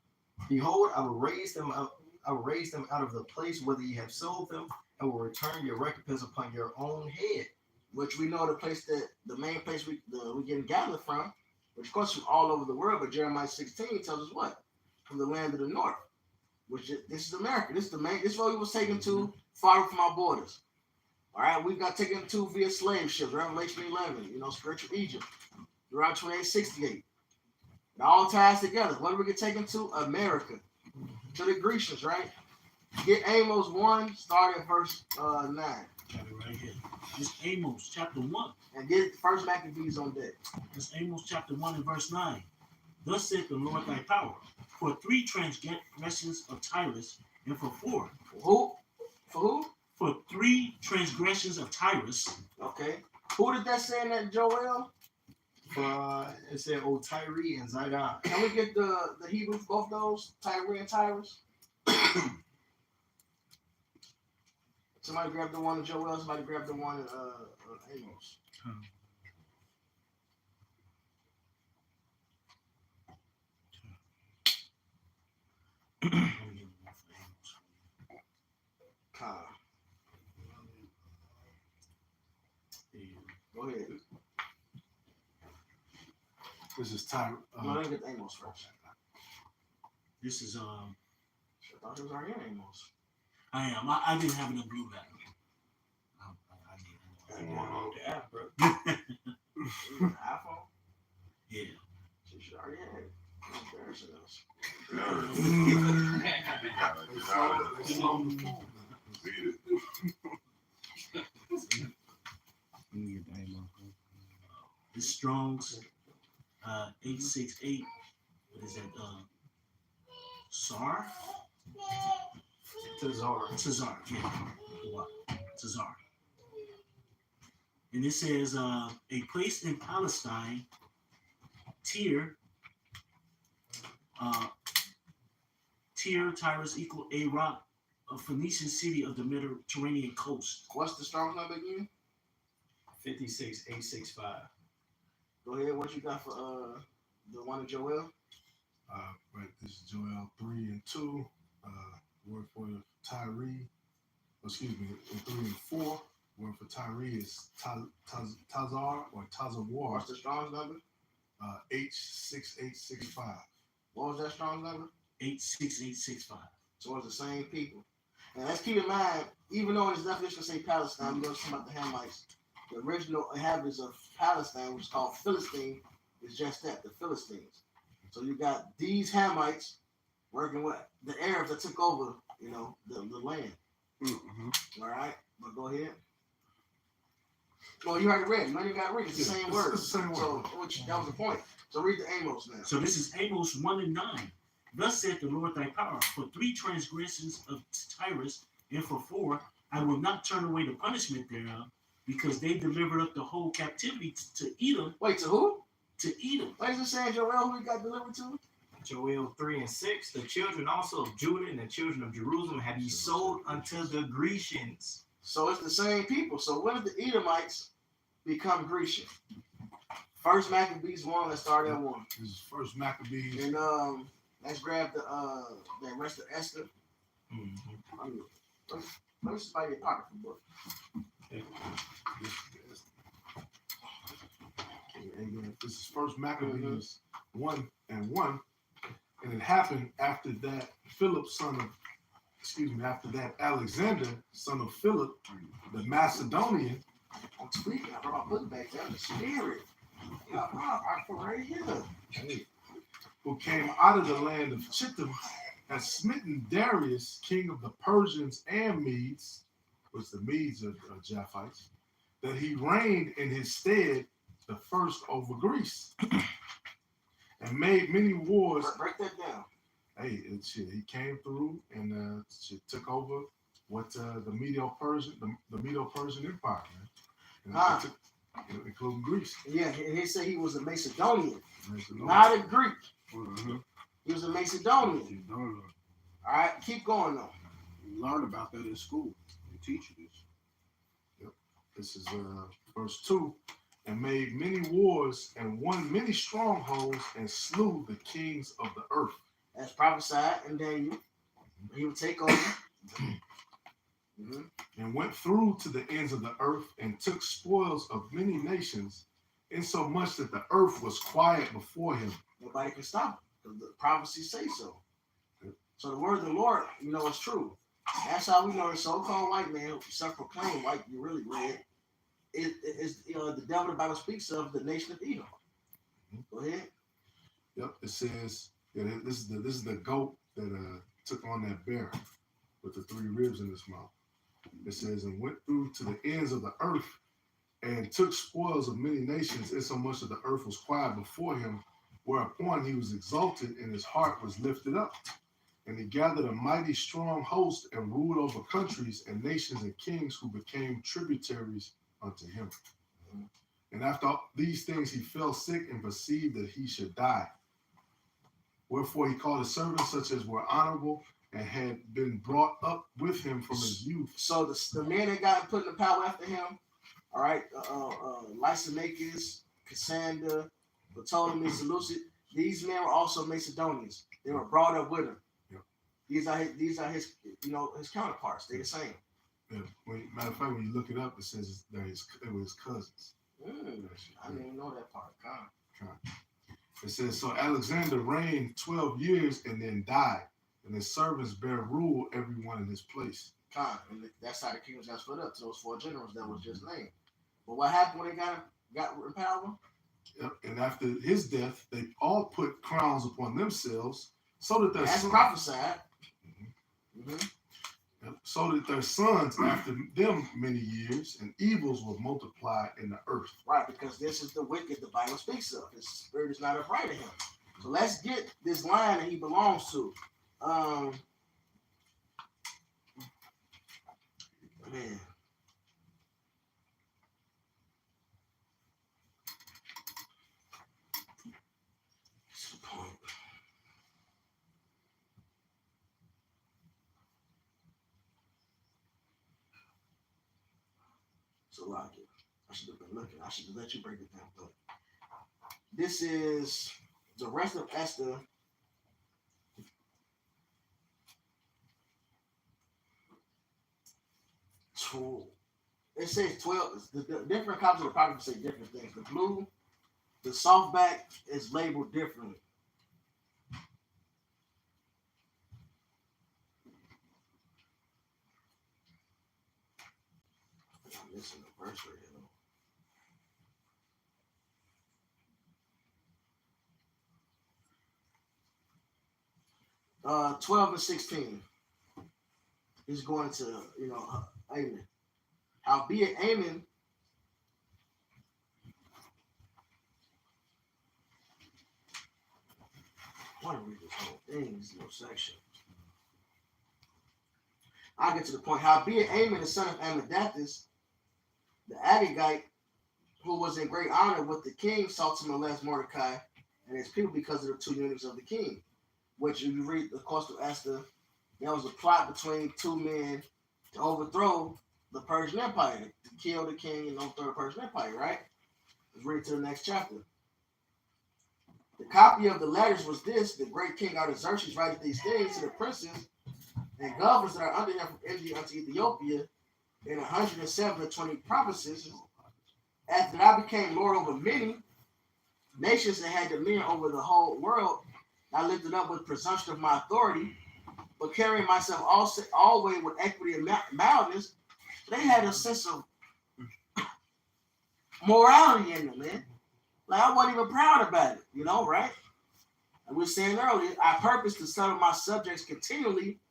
Behold, I will raise them up. I will raise them out of the place whither ye have sold them, and will return your recompense upon your own head. Which we know the main place we getting gathered from, which of course from all over the world. But Jeremiah 16 tells us what? From the land of the north, this is America. This is where we was taken to, far from our borders. All right, we got taken to via slave ships, Revelation 11, spiritual Egypt, Deuteronomy 28:68. It all ties together. When do we get taken to? America, to the Grecians, right? Get Amos 1, start at verse 9. Got it right here. This Amos chapter 1. And get first Maccabees on deck. This Amos chapter 1 and verse 9. Thus saith the Lord thy power, for 3 transgressions of Tyrus, and for 4. For who? For who? For 3 transgressions of Tyrus. Okay. Who did that say in that, Joel? It said, "O Tyree and Zidon." Can we get the Hebrew for both those? Tyree and Tyrus? Somebody grab the one in Joel, somebody grab the one in Amos. Go ahead. This is Tyre. No, let me get Amos first. This is I thought it was already in Amos. I am. I didn't have it in blue letter. The app, bro. iPhone? Yeah. She should already have it. Embarrassing us. The Strong's 868. What is that? SAR? Tazar. Yeah. Tazar. And it says a place in Palestine, Tyre, Tyrus equal a rock, a Phoenician city of the Mediterranean coast. What's the Strong's number again? 56865. Go ahead. What you got for the one in Joel? Right, this is Joel 3 and 2. Word for Tyree. Excuse me, in 3 and 4. Word for Tyree is Tazar or Tazawar. What's the Strong's number? H6865. What was that Strong's number? 86865. So it's the same people. And let's keep in mind, even though in its definition say Palestine, we know something about the Hamites. The original inhabitants of Palestine, which is called Philistine, is just that, the Philistines. So you got these Hamites working with the Arabs that took over, the land. Mm-hmm. All right, but go ahead. Well, you already read. You already got to read. It's the same word. It's the same word. So that was the point. So read the Amos now. So this is Amos 1 and 9. Thus saith the Lord thy power, for 3 transgressions of Tyrus, and for 4, I will not turn away the punishment thereof, because they delivered up the whole captivity to Edom. Wait, to who? To Edom. What is it saying, Joel, who he got delivered to? Joel 3 and 6. The children also of Judah and the children of Jerusalem have ye sold unto the Grecians. So it's the same people. So when did the Edomites become Grecian? First Maccabees 1, let's start at 1. This is First Maccabees. And let's grab the rest of Esther. Mm-hmm. Let me spy your pocket book. This is First Maccabees 1 and 1. And it happened after that after that Alexander, son of Philip, the Macedonian. I'm tweaking. I brought my book back down. The spirit. I put right here. Who came out of the land of Chittim, has smitten Darius, king of the Persians and Medes, which the Medes are Japhites, that he reigned in his stead the first over Greece, and made many wars. Break that down. Hey, he came through and took over what the Medo-Persian Empire, man, including Greece. Yeah, he said he was a Macedonian. Not a Greek. Mm-hmm. He was a Macedonian. All right, keep going though. You learn about that in school. They teach you this. Yep. This is verse 2. And made many wars and won many strongholds and slew the kings of the earth. As prophesied in Daniel, he would take over. And went through to the ends of the earth and took spoils of many nations, insomuch that the earth was quiet before him. Nobody can stop him because the prophecies say so. So the word of the Lord, is true. That's how we know the so-called white man who self-proclaimed white, you really read, is the devil the Bible speaks of, the nation of Edom. Go ahead. Yep, it says this is the goat that took on that bear with the 3 ribs in his mouth. It says, and went through to the ends of the earth and took spoils of many nations, insomuch that the earth was quiet before him, whereupon he was exalted and his heart was lifted up. And he gathered a mighty strong host and ruled over countries and nations and kings who became tributaries unto him. And after these things he fell sick and perceived that he should die. Wherefore he called his servants such as were honorable and had been brought up with him from his youth. So the men that got put in the power after him, all right, Lysimachus, Cassander, Ptolemy, Seleucid, these men were also Macedonians. They were brought up with him. Yep. These are his his counterparts. They're the same. Yeah. Matter of fact, when you look it up, it says that they were his cousins. I didn't even know that part. It says, so Alexander reigned 12 years and then died, and his servants bare rule everyone in his place. And that's how the kingdoms got split up to those 4 generals that was just named. But what happened when they got in power? Yep. And after his death, they all put crowns upon themselves, so that that's prophesied. So that their sons after them many years and evils will multiply in the earth. Right, because this is the wicked the Bible speaks of. His spirit is not upright in him. So let's get this line that he belongs to. Man. What's the point? So like it. I should have been looking. I should have let you break it down. But this is the rest of Esther. It says 12. The different copies of the Apocrypha say different things. The blue, the softback is labeled differently. I'm missing the verse right here. 12 and 16. He's going to, Amen. Howbeit Amen, I want to read this whole thing, this little section. I'll get to the point. Howbeit Amen, the son of Amadathis, the Agagite, who was in great honor with the king, sought to molest Mordecai and his people because of the 2 eunuchs of the king. Which, if you read the course of Esther, there was a plot between 2 men to overthrow the Persian Empire, to kill the king and overthrow the Persian Empire, right? Let's read to the next chapter. The copy of the letters was this: the great king Artaxerxes writeth these things to the princes and governors that are under him from India unto Ethiopia in 107 of 20 provinces. After I became lord over many nations and had dominion over the whole world, I lifted up with presumption of my authority, but carrying myself always with equity and mildness. They had a sense of morality in them, man. Like, I wasn't even proud about it, right? And we were saying earlier, I purpose to settle my subjects continually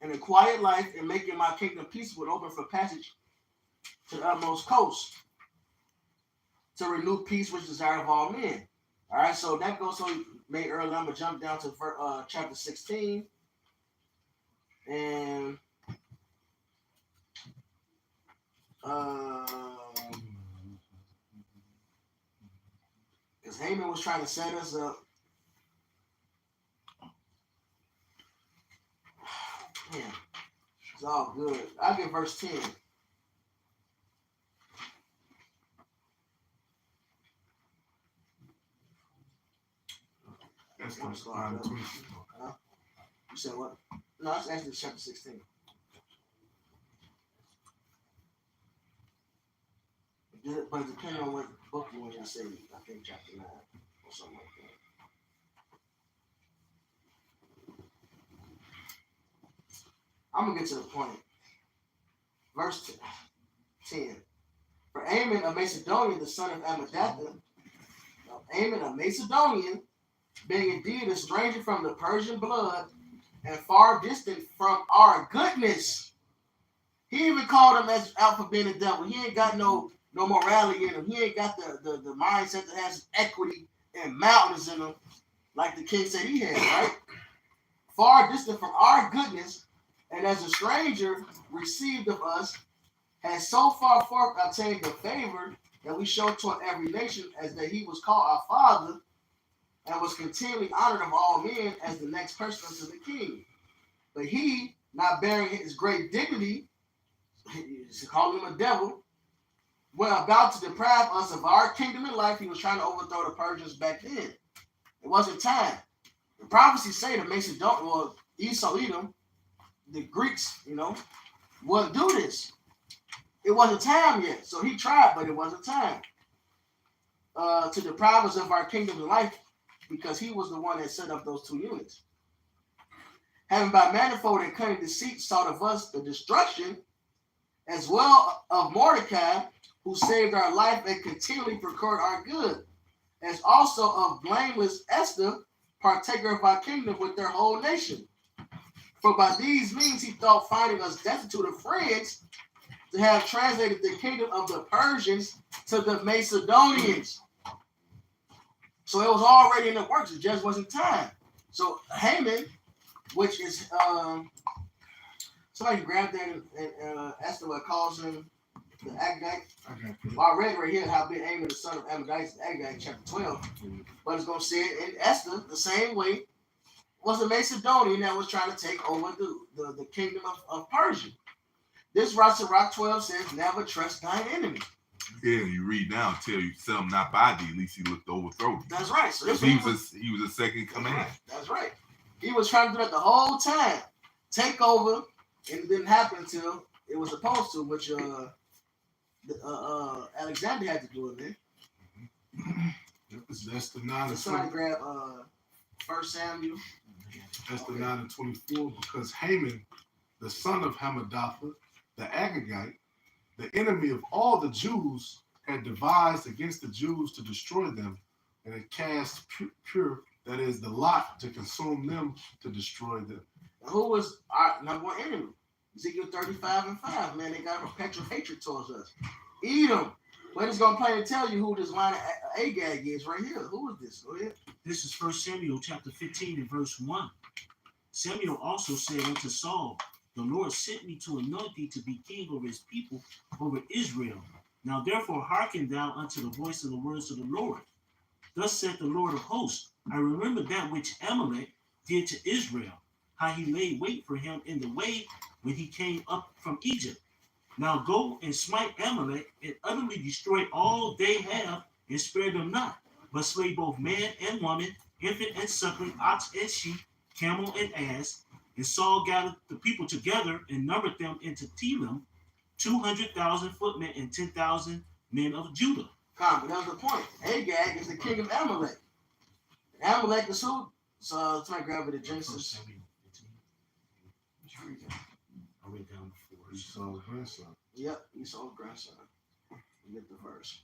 in a quiet life and making my kingdom peaceable and open for passage to the utmost coast to renew peace, which desire of all men. All right, so that goes on made earlier. I'm going to jump down to chapter 16. And because Haman was trying to set us up. Man, it's all good. I'll get verse 10. That's You said what? No, that's actually chapter 16. But depending on what book you want to say, I think chapter 9 or something like that. I'm gonna get to the point. Verse 10. For Ammon, a Macedonian, the son of Amminadab, Ammon, a Macedonian, being indeed a stranger from the Persian blood and far distant from our goodness. He even called him as out for being a devil. He ain't got no morality in him. He ain't got the mindset that has equity and mountains in him, like the king said he had, right? Far distant from our goodness, and as a stranger received of us, has so far forth obtained the favor that we show toward every nation, as that he was called our father, and was continually honored of all men as the next person unto the king. But he, not bearing his great dignity, calling him a devil, when about to deprive us of our kingdom in life. He was trying to overthrow the Persians back then. It wasn't time. The prophecies say that Macedon, or Esau, Edom, the Greeks, wouldn't do this. It wasn't time yet. So he tried, but it wasn't time to deprive us of our kingdom in life, because he was the one that set up those two units. Having by manifold and cunning deceit sought of us the destruction, as well of Mordecai, who saved our life and continually procured our good, as also of blameless Esther, partaker of our kingdom with their whole nation. For by these means he thought, finding us destitute of friends, to have translated the kingdom of the Persians to the Macedonians. So it was already in the works. It just wasn't time. So Haman, which is somebody grabbed that and Esther what calls him the Agagite. Well, I read right here how big Haman, the son of Amminadab, the Agagite, chapter 12. But it's going to say it in Esther the same way was the Macedonian that was trying to take over the kingdom of Persia. This Rock 12 says, never trust thine enemy. Yeah, you read now, tell you, tell him not by thee, at least he looked to overthrow thee. That's right. So this he was a second command. That's right. He was trying to do that the whole time. Take over, and it didn't happen until it was supposed to, which Alexander had to do it then. That's the 9 and somebody grab 1 Samuel. That's the 9 and 24, because Haman, the son of Hammedatha, the Agagite, the enemy of all the Jews, had devised against the Jews to destroy them, and had cast pure, that is, the lot to consume them, to destroy them. Now, who was our number one enemy? Ezekiel 35:5. Man, they got a perpetual hatred towards us. Edom. Well, it's going to plainly tell you who this line of Agag is right here. Who is this? Go ahead. This is 1 Samuel chapter 15 and verse 1. Samuel also said unto Saul, the Lord sent me to anoint thee to be king over his people, over Israel. Now therefore hearken thou unto the voice of the words of the Lord. Thus saith the Lord of hosts, I remember that which Amalek did to Israel, how he laid wait for him in the way when he came up from Egypt. Now go and smite Amalek, and utterly destroy all they have, and spare them not, but slay both man and woman, infant and suckling, ox and sheep, camel and ass. And Saul gathered the people together and numbered them into Telam, 200,000 footmen and 10,000 men of Judah. But that was the point. Agag is the king of Amalek. And Amalek is who? So somebody grab it at Genesis. I read down before. Esau's grandson. Yep, Esau's grandson. You get the verse.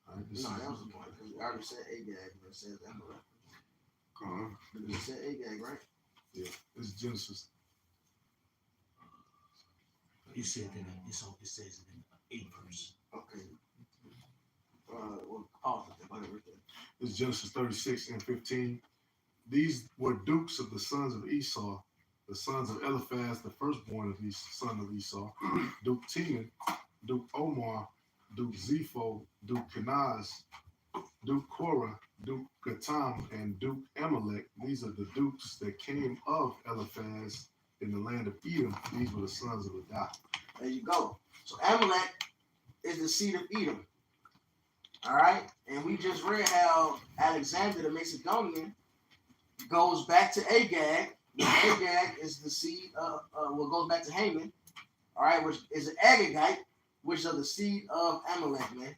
No, that was the point. Because we already said Agag, but it says Amalek. It said Agag, right? Yeah, it's Genesis. It said that it says it in 8 verse. Okay. Well, pause it there. It's Genesis 36 and 15. These were dukes of the sons of Esau, the sons of Eliphaz, the firstborn of son of Esau, Duke Teman, Duke Omar, Duke Zepho, Duke Kenaz, Duke Korah, Duke Gatam, and Duke Amalek. These are the dukes that came of Eliphaz in the land of Edom. These were the sons of Adah. There you go. So Amalek is the seed of Edom. All right? And we just read how Alexander the Macedonian goes back to Agag. Agag is the seed of, goes back to Haman, all right, which is an Agagite, which are the seed of Amalek, man.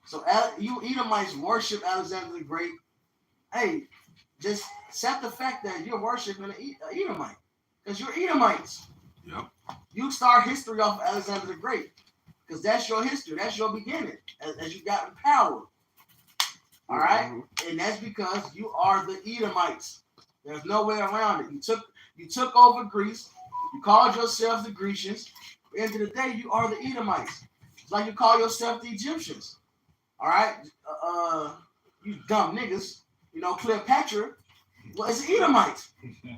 So you Edomites worship Alexander the Great. Hey, just Accept the fact that you're worshiping an Edomite. Because you're Edomites. Yep. You start history off of Alexander the Great. Because that's your history. That's your beginning. As you got in power. All right? And that's because you are the Edomites. There's no way around it. You took over Greece. You called yourselves the Grecians. At the end of the day, you are the Edomites. It's like you call yourself the Egyptians. All right? You dumb niggas. You know, Cleopatra was an Edomite.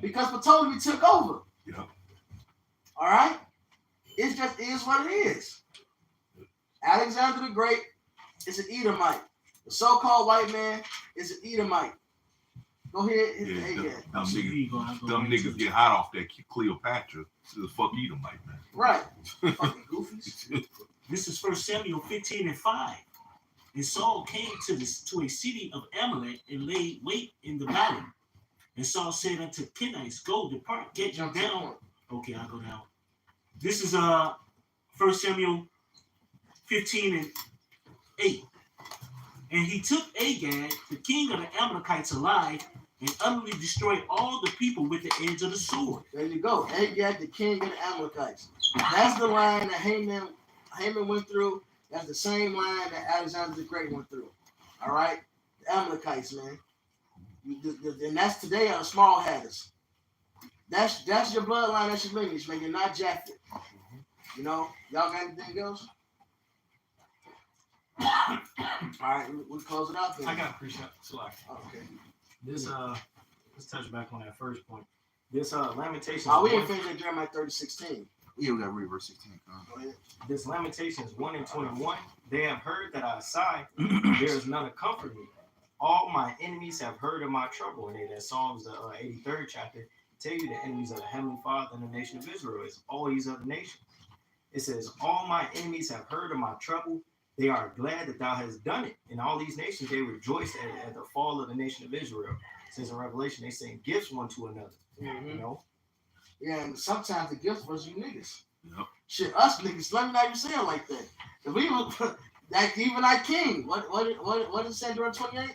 Because Ptolemy took over. Yep. All right? It just is what it is. Alexander the Great is an Edomite. The so-called white man is an Edomite. Go ahead. Dumb niggas get hot off that Cleopatra. To the fuck Edomite, man. Right. Fucking goofies. This is 1 Samuel 15:5. And Saul came to a city of Amalek and laid wait in the valley. And Saul said unto Kenites, go, depart, get you down. Okay, I'll go down. This is 1 Samuel 15:8. And he took Agag, the king of the Amalekites, alive, and utterly destroyed all the people with the edge of the sword. There you go. Agag, the king of the Amalekites. That's the line that Haman went through. That's the same line that Alexander the Great went through. All right? The Amalekites, man. And that's today are the small hatters. That's your bloodline, that's your lineage, man. You're not Japheth. You know? Y'all got anything else? All right, we'll close it out then. I got a precept. Okay. This let's touch back on that first point. This Lamentations. We didn't finish at Jeremiah 30:16. Yeah, we got to read verse 16. Go ahead. This Lamentations 1:21. They have heard that I sigh. There is none to comfort me. All my enemies have heard of my trouble. And in Psalms, the 83rd chapter, tell you the enemies of the Heavenly Father and the nation of Israel is all these other nations. It says, all my enemies have heard of my trouble. They are glad that thou hast done it. And all these nations, they rejoice at the fall of the nation of Israel. It says in Revelation, they send gifts one to another. Mm-hmm. You know? Yeah, and sometimes the gift was you niggas. Yep. Shit, us niggas, let me not even say it like that. If we were, that even I king, what is Sandra 28?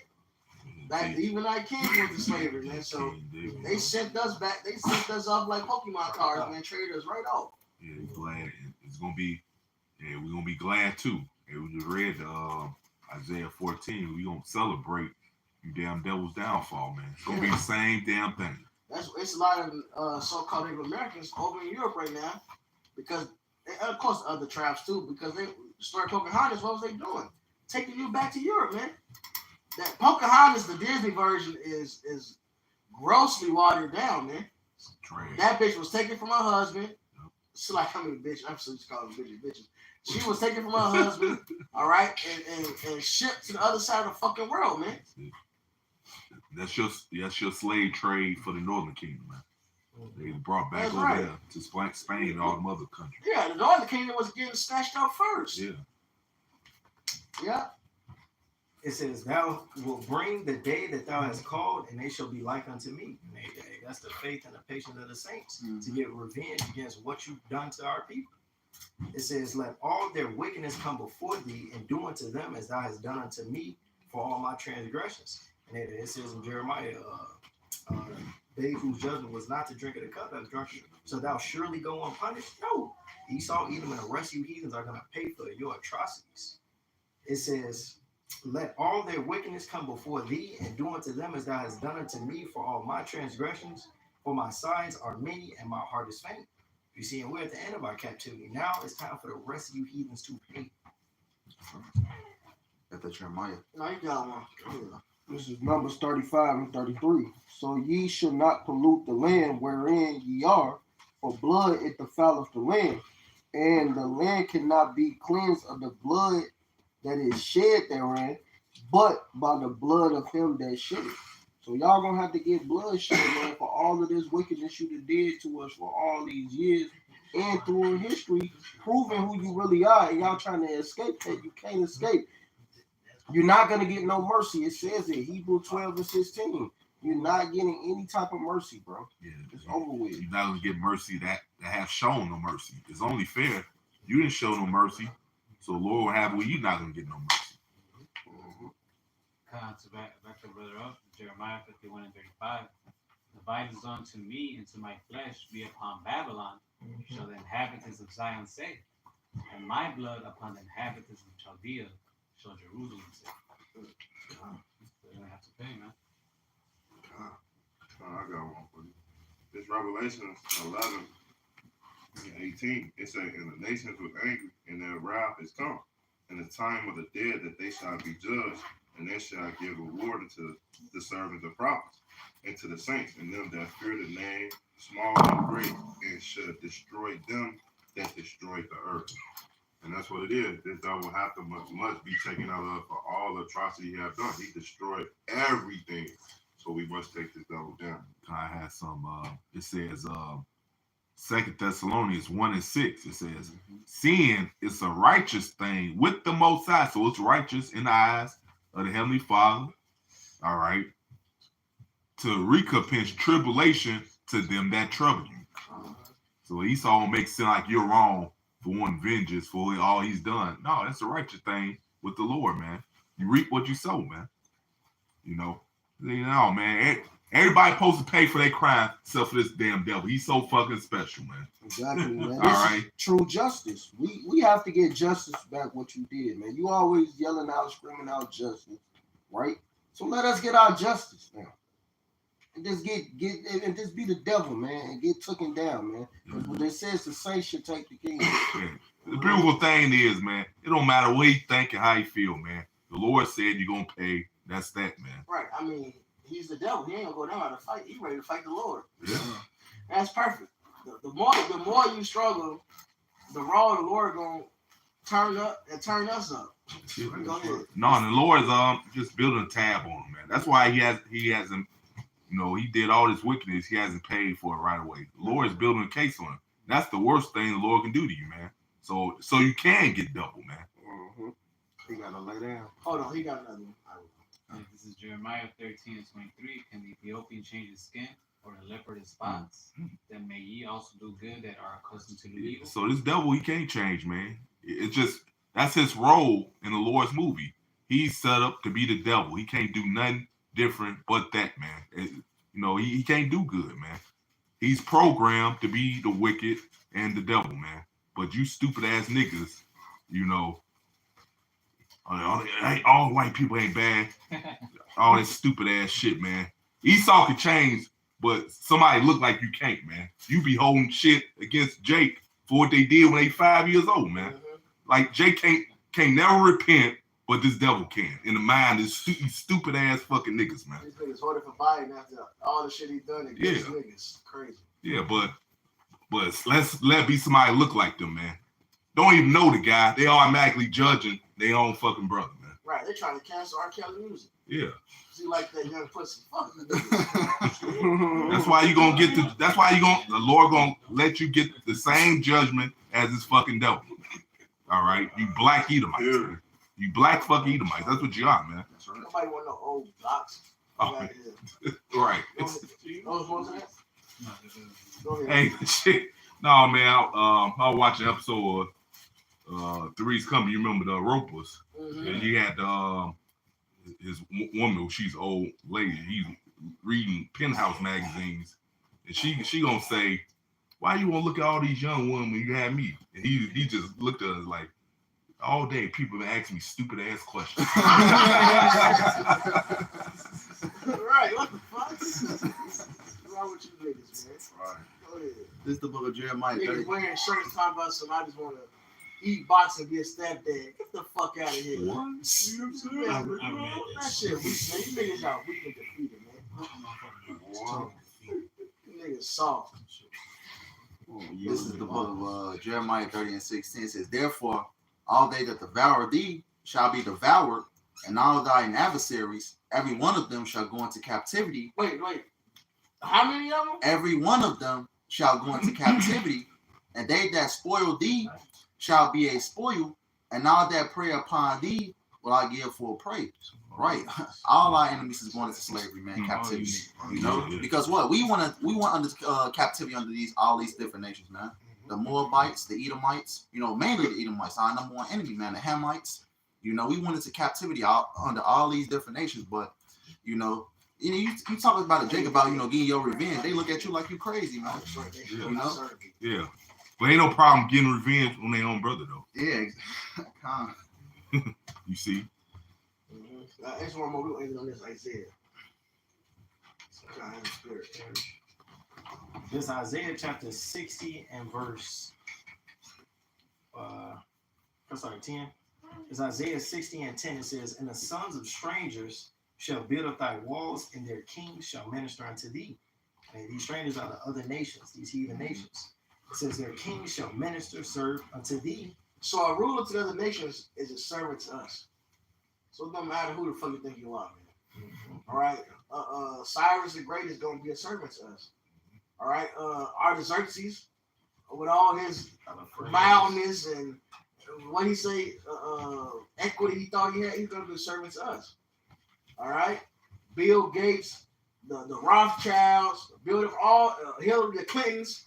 That even I king went to slavery, man. So they sent us back, they sent us off like Pokemon cards, man, traded us right off. Yeah, glad. It's gonna be, yeah, we're gonna be glad too. Yeah, we just read Isaiah 14. We gonna celebrate you damn devil's downfall, man. It's gonna be the same damn thing. It's a lot of so-called Native Americans over in Europe right now, because and of course other tribes too, because they started Pocahontas. What was they doing? Taking you back to Europe, man. That Pocahontas, the Disney version, is grossly watered down, man. Trash. That bitch was taken from her husband. It's like how many bitches? I'm just calling bitches. She was taken from her husband, all right, and shipped to the other side of the fucking world, man. That's your slave trade for the Northern Kingdom, man. They brought back That's over right. there to Spain and all the other countries. Yeah, the Northern Kingdom was getting snatched up first. Yeah. Yeah. It says, thou wilt bring the day that thou hast called, and they shall be like unto me. That's the faith and the patience of the saints, to get revenge against what you've done to our people. It says, let all their wickedness come before thee, and do unto them as thou hast done unto me for all my transgressions. And it says in Jeremiah, they whose judgment was not to drink of the cup that was drunk, so thou surely go unpunished? No. Esau, Edom, and the rest of you heathens are going to pay for your atrocities. It says, let all their wickedness come before thee, and do unto them as thou hast done unto me for all my transgressions. For my sides are many, and my heart is faint. You see, and we're at the end of our captivity. Now it's time for the rest of you heathens to pay. At the Jeremiah. No, you got one. Yeah. This is Numbers 35 and 33. So ye shall not pollute the land wherein ye are, for blood it defileth the land, and the land cannot be cleansed of the blood that is shed therein, but by the blood of him that shed it. So y'all gonna have to get blood shed, man, for all of this wickedness you did to us for all these years and through history, proving who you really are, and y'all trying to escape that. You can't escape. You're not gonna get no mercy. It says it, Hebrew 12 and 16. You're not getting any type of mercy, bro. Yeah, it's over with. You're not gonna get mercy that have shown no mercy. It's only fair. You didn't show no mercy, so Lord will have it where you're not gonna get no mercy. to back the brother up, Jeremiah 51 and 35. Divide is unto me, and to my flesh be upon Babylon, shall the inhabitants of Zion say, and my blood upon the inhabitants of Chaldea shall Jerusalem say. So you're gonna have to pay, man. I got one for you. This Revelation 11 and 18. It says, and the nations was angry, and their wrath is come, and the time of the dead that they shall be judged, and they shall give reward unto the servants of prophets, and to the saints, and them that fear the name, small and great, and should destroy them that destroyed the earth. And that's what it is. This devil have to must be taken out of for all the atrocity he has done. He destroyed everything. So we must take this devil down. I had some, it says, 2 Thessalonians 1 and 6. It says, sin is a righteous thing with the Most High. So it's righteous in the eyes of the Heavenly Father. All right. To recompense tribulation to them that trouble you. So Esau makes it seem like you're wrong for wanting vengeance for all he's done. No, that's a righteous thing with the Lord, man. You reap what you sow, man. You know, man. Everybody supposed to pay for their crime except for this damn devil. He's so fucking special, man. Exactly, man. All This right. is true justice. We have to get justice back what you did, man. You always yelling out, screaming out justice, right? So let us get our justice now. And just get and just be the devil, man, and get taken down, man. Because what it says, the saints should take the kingdom. Yeah. The beautiful thing is, man, it don't matter what he think and how he feel, man. The Lord said you're gonna pay. That's that, man. Right. I mean, he's the devil. He ain't gonna go down to fight. He's ready to fight the Lord. Yeah. That's perfect. The more you struggle, the more the Lord gonna turn up and turn us up. Go ahead. No, and the Lord's just building a tab on him, man. That's why he hasn't, you know, he did all this wickedness. He hasn't paid for it right away. The Lord is building a case on him. That's the worst thing the Lord can do to you, man. So you can get double, man. Mm-hmm. He gotta lay down. Hold on, he got another one. This is Jeremiah 13 and 23. Can the Ethiopian change his skin, or the leopard his spots? Then may ye also do good that are accustomed to do evil. So this devil, he can't change, man. It's just, that's his role in the Lord's movie. He's set up to be the devil. He can't do nothing different but that, man. You know, he can't do good, man. He's programmed to be the wicked and the devil, man. But you stupid ass niggas, you know, all white people ain't bad. All that stupid ass shit, man. Esau can change, but somebody look like you can't, man. You be holding shit against Jake for what they did when they 5 years old, man. Like Jake can't never repent, but this devil can. In the mind is stupid ass fucking niggas, man. These niggas voted for Biden after all the shit he done against niggas. Crazy. Yeah, but let be somebody look like them, man. Don't even know the guy. They automatically judging their own fucking brother, man. Right, they're trying to cancel R. Kelly music. Yeah. See, like that young pussy. Fuck you. That's why you gonna get the Lord gonna let you get the same judgment as this fucking devil. All right, you black Edomites, man. You black fucking Edomites. That's what you are, man. That's right. Nobody want no old blocks. Oh, right. Hey, shit. No, man. I was watching an episode of Three's Coming. You remember the Ropers? Mm-hmm. And he had his woman. She's an old lady. He's reading Penthouse magazines, and she gonna say, "Why you wanna look at all these young women when you have me?" And he just looked at us like, all day people been asking me stupid ass questions. Right, what the fuck? What's wrong with you niggas, man? Right. Go ahead. This is the book of Jeremiah. Niggas wearing shirts talking about some, I just want to eat, box, and be a stepdad. Get the fuck out of here. What? You know what I'm saying? That shit weak, man. You niggas out weak and defeated, man. You niggas soft. This is the book of Jeremiah 30 and 16. It says, therefore, all they that devour thee shall be devoured, and all thine adversaries, every one of them shall go into captivity. Wait. How many of them? Every one of them shall go into captivity, and they that spoil thee shall be a spoil, and all that prey upon thee will I give for a prey. Right. All our enemies is going into slavery, man, captivity. You know? Because what? We want under captivity under all these different nations, man. The Moabites, the Edomites, you know, mainly the Edomites, our number one enemy, man, the Hamites, You know, we went into captivity under all these different nations, but you talk about a Jake about getting your revenge. They look at you like you crazy, man. Yeah. You know? Yeah. But ain't no problem getting revenge on their own brother though. Yeah. You see? That's one more. We'll end on this Isaiah. Kind of spirit. This Isaiah chapter 60 and verse 10. It's Isaiah 60 and 10. It says, "And the sons of strangers shall build up thy walls, and their kings shall minister unto thee." And these strangers are the other nations, these heathen nations. It says, "Their kings shall minister, serve unto thee." So a ruler to the other nations is a servant to us. So it don't matter who the fuck you think you are, man. All right. Cyrus the Great is gonna be a servant to us. All right. Artaxerxes, with all his mildness and what he say, equity he thought he had, he's gonna be a servant to us. All right. Bill Gates, the Rothschilds, build up all Hillary Clinton's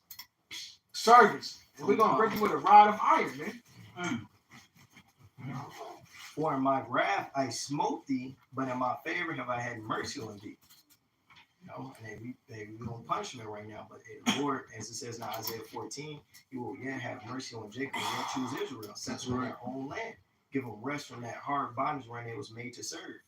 servants, and we're gonna break him with a rod of iron, man. "For in my wrath I smote thee, but in my favor have I had mercy on thee." And they doing punishment right now, but the Lord, as it says in Isaiah 14, He will yet have mercy on Jacob and yet choose Israel, set them in their own land, give them rest from that hard bondage wherein they was made to serve.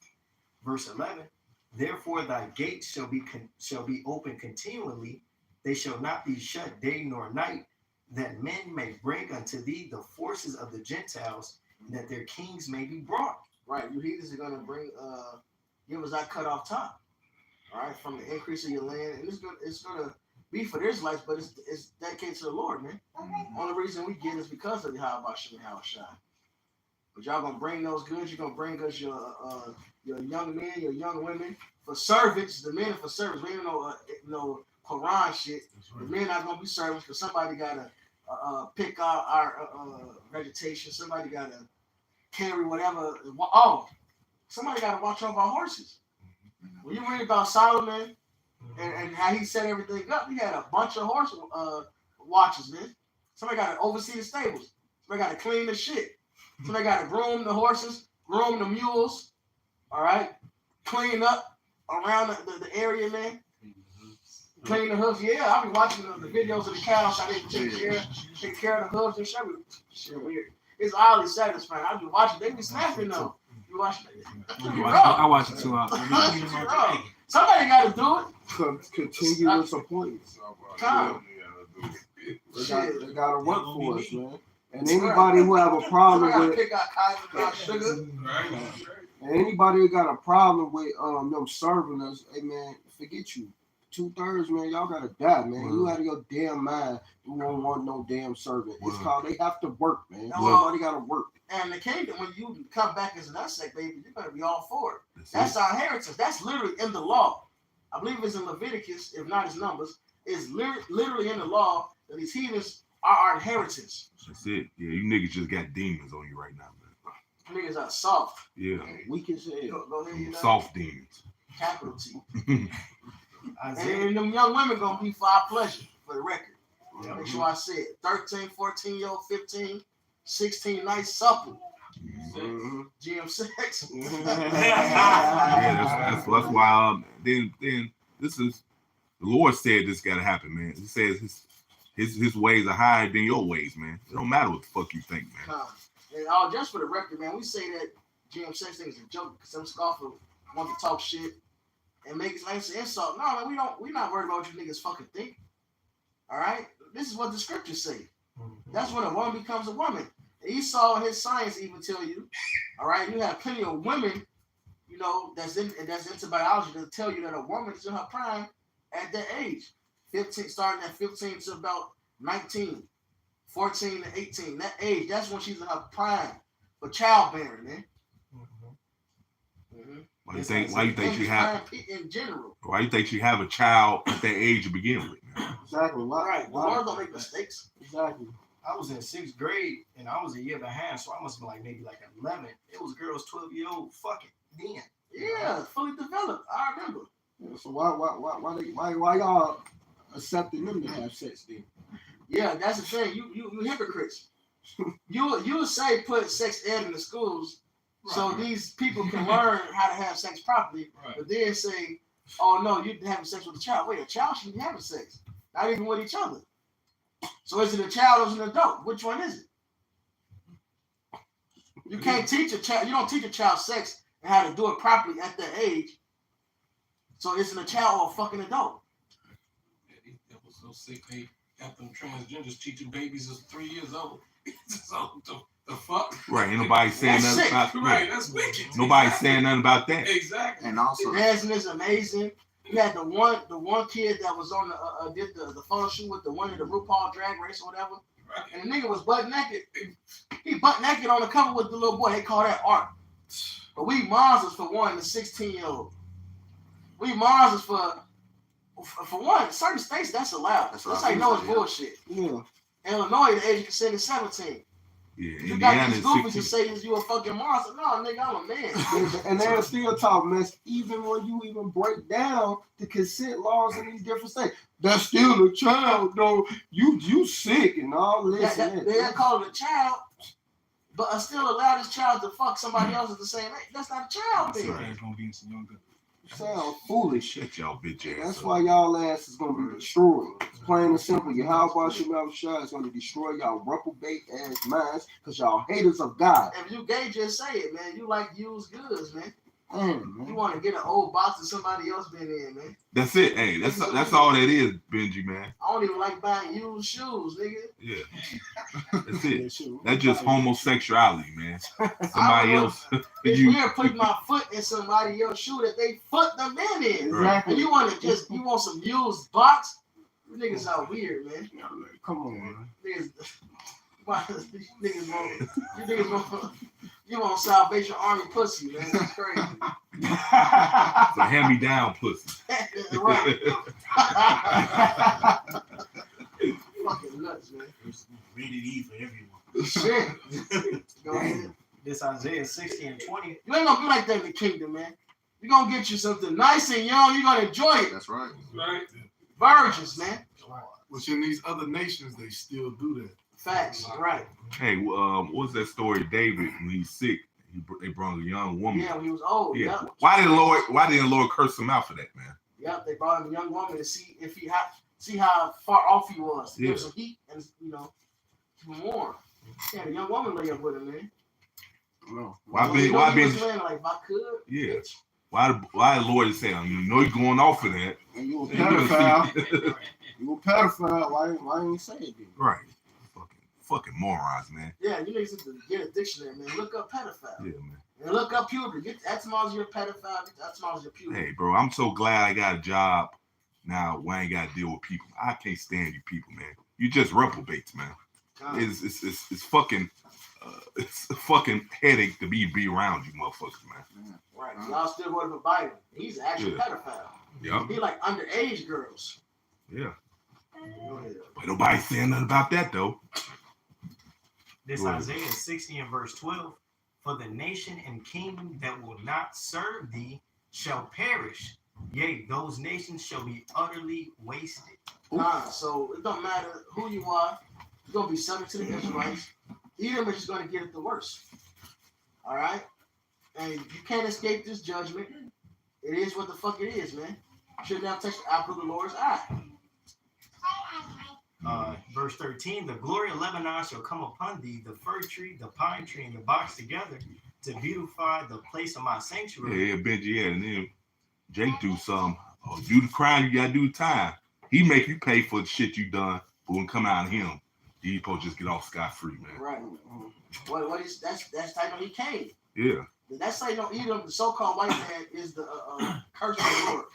Verse 11, "Therefore thy gates shall be open continually; they shall not be shut day nor night, that men may bring unto thee the forces of the Gentiles, and that their kings may be brought." Right, you heathens are gonna bring give us that cut off top. All right, from the increase of your land, and it's gonna be for the Israelites, but it's dedicated to the Lord, man. Only reason we get is because of the Habashim and Habashai. But y'all gonna bring those goods. You're gonna bring us your young men, your young women for servants. The men are for servants. We ain't no Quran shit. The men not gonna be servants because somebody gotta pick out our vegetation. Somebody gotta carry whatever. Oh, somebody gotta watch over our horses. When you read about Solomon and how he set everything up, he had a bunch of horse watchers, man. Somebody got to oversee the stables. Somebody got to clean the shit. Somebody got to groom the horses, groom the mules, all right? Clean up around the area, man. Clean the hooves. Yeah, I'll be watching the videos of the cows. How they take care of the hooves and shit. Weird. It's oddly satisfying. I'll be watching. They be snapping though. You watch it? I watch it too. Somebody got to do it. Continuous appointments. They got to work for us, man. And anybody who have a problem with anybody who got a problem with them serving us, hey man, forget you. 2/3, man, y'all gotta die, man. You out of your damn mind. You won't want no damn servant. It's called they have to work, man. Somebody gotta work. And the kingdom, when you come back as an insect, baby, you're gonna be all for it. That's our inheritance. That's literally in the law. I believe it's in Leviticus, if not it's Numbers. It's literally in the law that these heathens are our inheritance. That's it. Yeah, you niggas just got demons on you right now, man. Niggas are soft. Yeah. Weak as hell. Go ahead, soft demons. Capital T. And them young women gonna be for our pleasure, for the record. Make sure I say it. 13, 14-year-old, 15, 16, nice supple. GM sex. Yeah, that's why. Then this is the Lord said this gotta happen, man. He says his ways are higher than your ways, man. It don't matter what the fuck you think, man. And just for the record, man, we say that GM sex thing is a joke because some scoffer want to talk shit and make it like an insult. No, man, we're not worried about what you niggas fucking think. All right? This is what the scriptures say. That's when a woman becomes a woman. Esau and his science even tell you, all right, you have plenty of women, that's into biology that tell you that a woman is in her prime at that age. 15, starting at 15 to about 19, 14 to 18. That age, that's when she's in her prime for childbearing, man. Why you think she have in general? Why you think she have a child at that age to begin with? Man? Exactly. Right. The Lord don't make mistakes. Exactly. I was in 6th grade and I was a year behind, so I must have been maybe 11. It was girls 12-year-old fucking then. Yeah, fully developed. I remember. Yeah, so why y'all accepting them to have sex then? Yeah, that's the thing. You hypocrites. you say put sex ed in the schools, So these people can learn how to have sex properly, but then say, oh no, you're having sex with a child. Wait, a child shouldn't be having sex. Not even with each other. So is it a child or is it an adult? Which one is it? You can't teach a child, you don't teach a child sex and how to do it properly at that age. So is it a child or a fucking adult? That was so sick. They got them transgenders teaching babies is 3 years old. So the fuck? Right, ain't nobody saying That's nothing sick. about Right, that's wicked. Nobody's saying nothing about that. Exactly. And also, Dancing is amazing. You had the one kid that was on the did the photo shoot with the one in the RuPaul Drag Race or whatever, Right. and the nigga was butt naked. He butt naked on the cover with the little boy. They call that art. But we monsters for one, the 16-year-old. We monsters for one. Certain states that's allowed. That's That's what how you know it's yeah. bullshit. Yeah. Illinois, the age of consent is 17. Yeah, You Indiana got these is goofies 16. to say you a fucking monster. No, nigga, I'm a man. And they're still talking, man. Even when you even break down the consent laws in these different states, that's still a child, though. You sick and all this. They call it a child, but I still allow this child to fuck somebody else at the same age. That's not a child thing. Right. It's gonna be some younger. Sound foolish. Shut y'all bitch ass That's up. why y'all ass is gonna be destroyed. It's plain and simple. Your house wash your mouth shut is gonna destroy y'all reprobate ass minds because y'all haters of God. If you gay, just say it, man. You like used goods, man. Damn, You man. want to get an old box that somebody else been in, man. That's it. Hey, that's all that is, Benji, man. I don't even like buying used shoes, nigga. Yeah. That's it. That's just homosexuality, man. Somebody I don't else. It's you weird putting my foot in somebody else's shoe that they put them in. Exactly. And you want some used box? You niggas are weird, man. Come on, man. Niggas, you want Salvation Army pussy, man. That's crazy. It's a hand-me-down pussy. Right. Fucking nuts, man. Rated E for everyone. Shit. Go ahead. This Isaiah 60 and 20. You ain't gonna be like that in the kingdom, man. You're gonna get you something nice and young. You're gonna enjoy it. That's right. Right. Virgins, man. Which in these other nations they still do that. Facts. Right. Hey, what's that story of David when he's sick? They brought a young woman. Yeah, when he was old. Yeah. Yep. Why didn't the Lord curse him out for that, man? Yep. They brought him a young woman to see if see how far off he was. To give him some heat and keep him warm. Yeah, the young woman lay up with him, man. No. Why he was Benji? laying like, if I could. Yeah. Bitch. Why the Lord is saying, you know you're going off of that. And you a pedophile. You a pedophile. Why ain't you say it then? Right. Fucking morons, man. Yeah, you need to get a dictionary, man. Look up pedophile. Yeah, man. And look up puberty. Get etymology of pedophile. Get etymology of puberty. Hey, bro, I'm so glad I got a job now where I ain't got to deal with people. I can't stand you people, man. You just reprobates, man. It's fucking it's a fucking headache to be around you motherfuckers, man. Right. Y'all still voting for Biden. He's an actual pedophile. Yeah. He like underage girls. Yeah. Go ahead. But nobody's saying nothing about that though. This Isaiah 60 and verse 12. For the nation and kingdom that will not serve thee shall perish. Yea, those nations shall be utterly wasted. So it don't matter who you are. You're gonna be subject to the Israelites. Edom is just gonna get it the worst. All right, and you can't escape this judgment. It is what the fuck it is, man. Should not touch the apple of the Lord's eye. Verse 13. The glory of Lebanon shall come upon thee, the fir tree, the pine tree, and the box together, to beautify the place of my sanctuary. Yeah, Benji, yeah, and then Jake do some. Oh, do the crime, you gotta do the time. He make you pay for the shit you done, but when it come out of him, you supposed to just get off scot-free, man. Right. What is that's how he came. Yeah. That's how you know Edom, the so-called white man, is the curse of the Lord.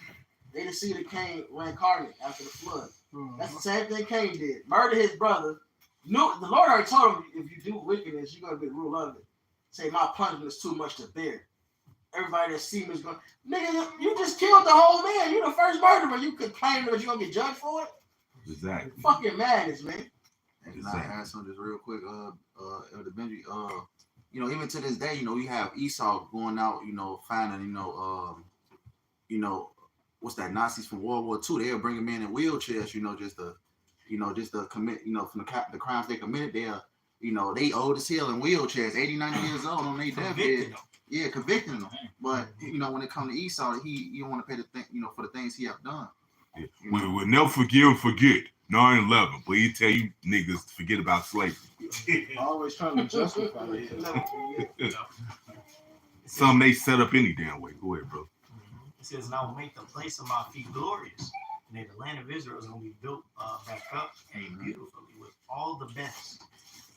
They the seed of Cain reincarnate after the flood. That's the same thing Cain did. Murder his brother. No, the Lord already told him if you do wickedness, you're gonna be ruled of it. Say my punishment is too much to bear. Everybody that see me is going, nigga, you just killed the whole man. You the first murderer. You complain that you're gonna get judged for it? Exactly. Fucking madness, man. And can I add something just real quick, Elder Benji? Even to this day, you have Esau going out, finding, what's that, Nazis from World War II. They'll bring them in wheelchairs, just to commit, from the crimes they committed. They old as hell in wheelchairs, 80, 90 years old on their deathbed. Yeah, convicting him. But when it comes to Esau, he don't want to pay the thing, for the things he have done. Yeah. We'll never forgive and forget 9/11, but he tell you niggas to forget about slavery. Always trying to justify it. Some they set up any damn way. Go ahead, bro. It says, and I will make the place of my feet glorious. And then the land of Israel is going to be built back up and beautifully with all the best.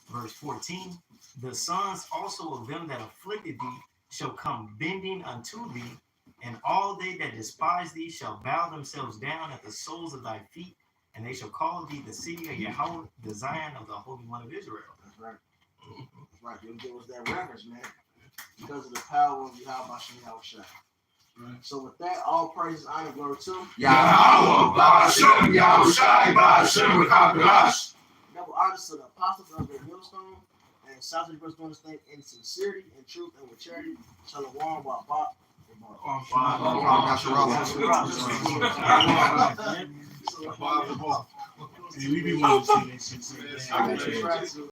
Verse 14, the sons also of them that afflicted thee shall come bending unto thee, and all they that despise thee shall bow themselves down at the soles of thy feet, and they shall call thee the city of Yahweh, the Zion of the Holy One of Israel. That's right. That's right. You'll give us that reference, man. Because of the power of Yahweh Bashem Yahushua. Right. So with that, all praises, honor, glory to Yahweh Bashem Yahushua Bashem Wakabash. Double honors to the apostles of the millstone and South Verse doing this thing in sincerity and truth and with charity. Shalom, Baba. We be wanting to see that shit.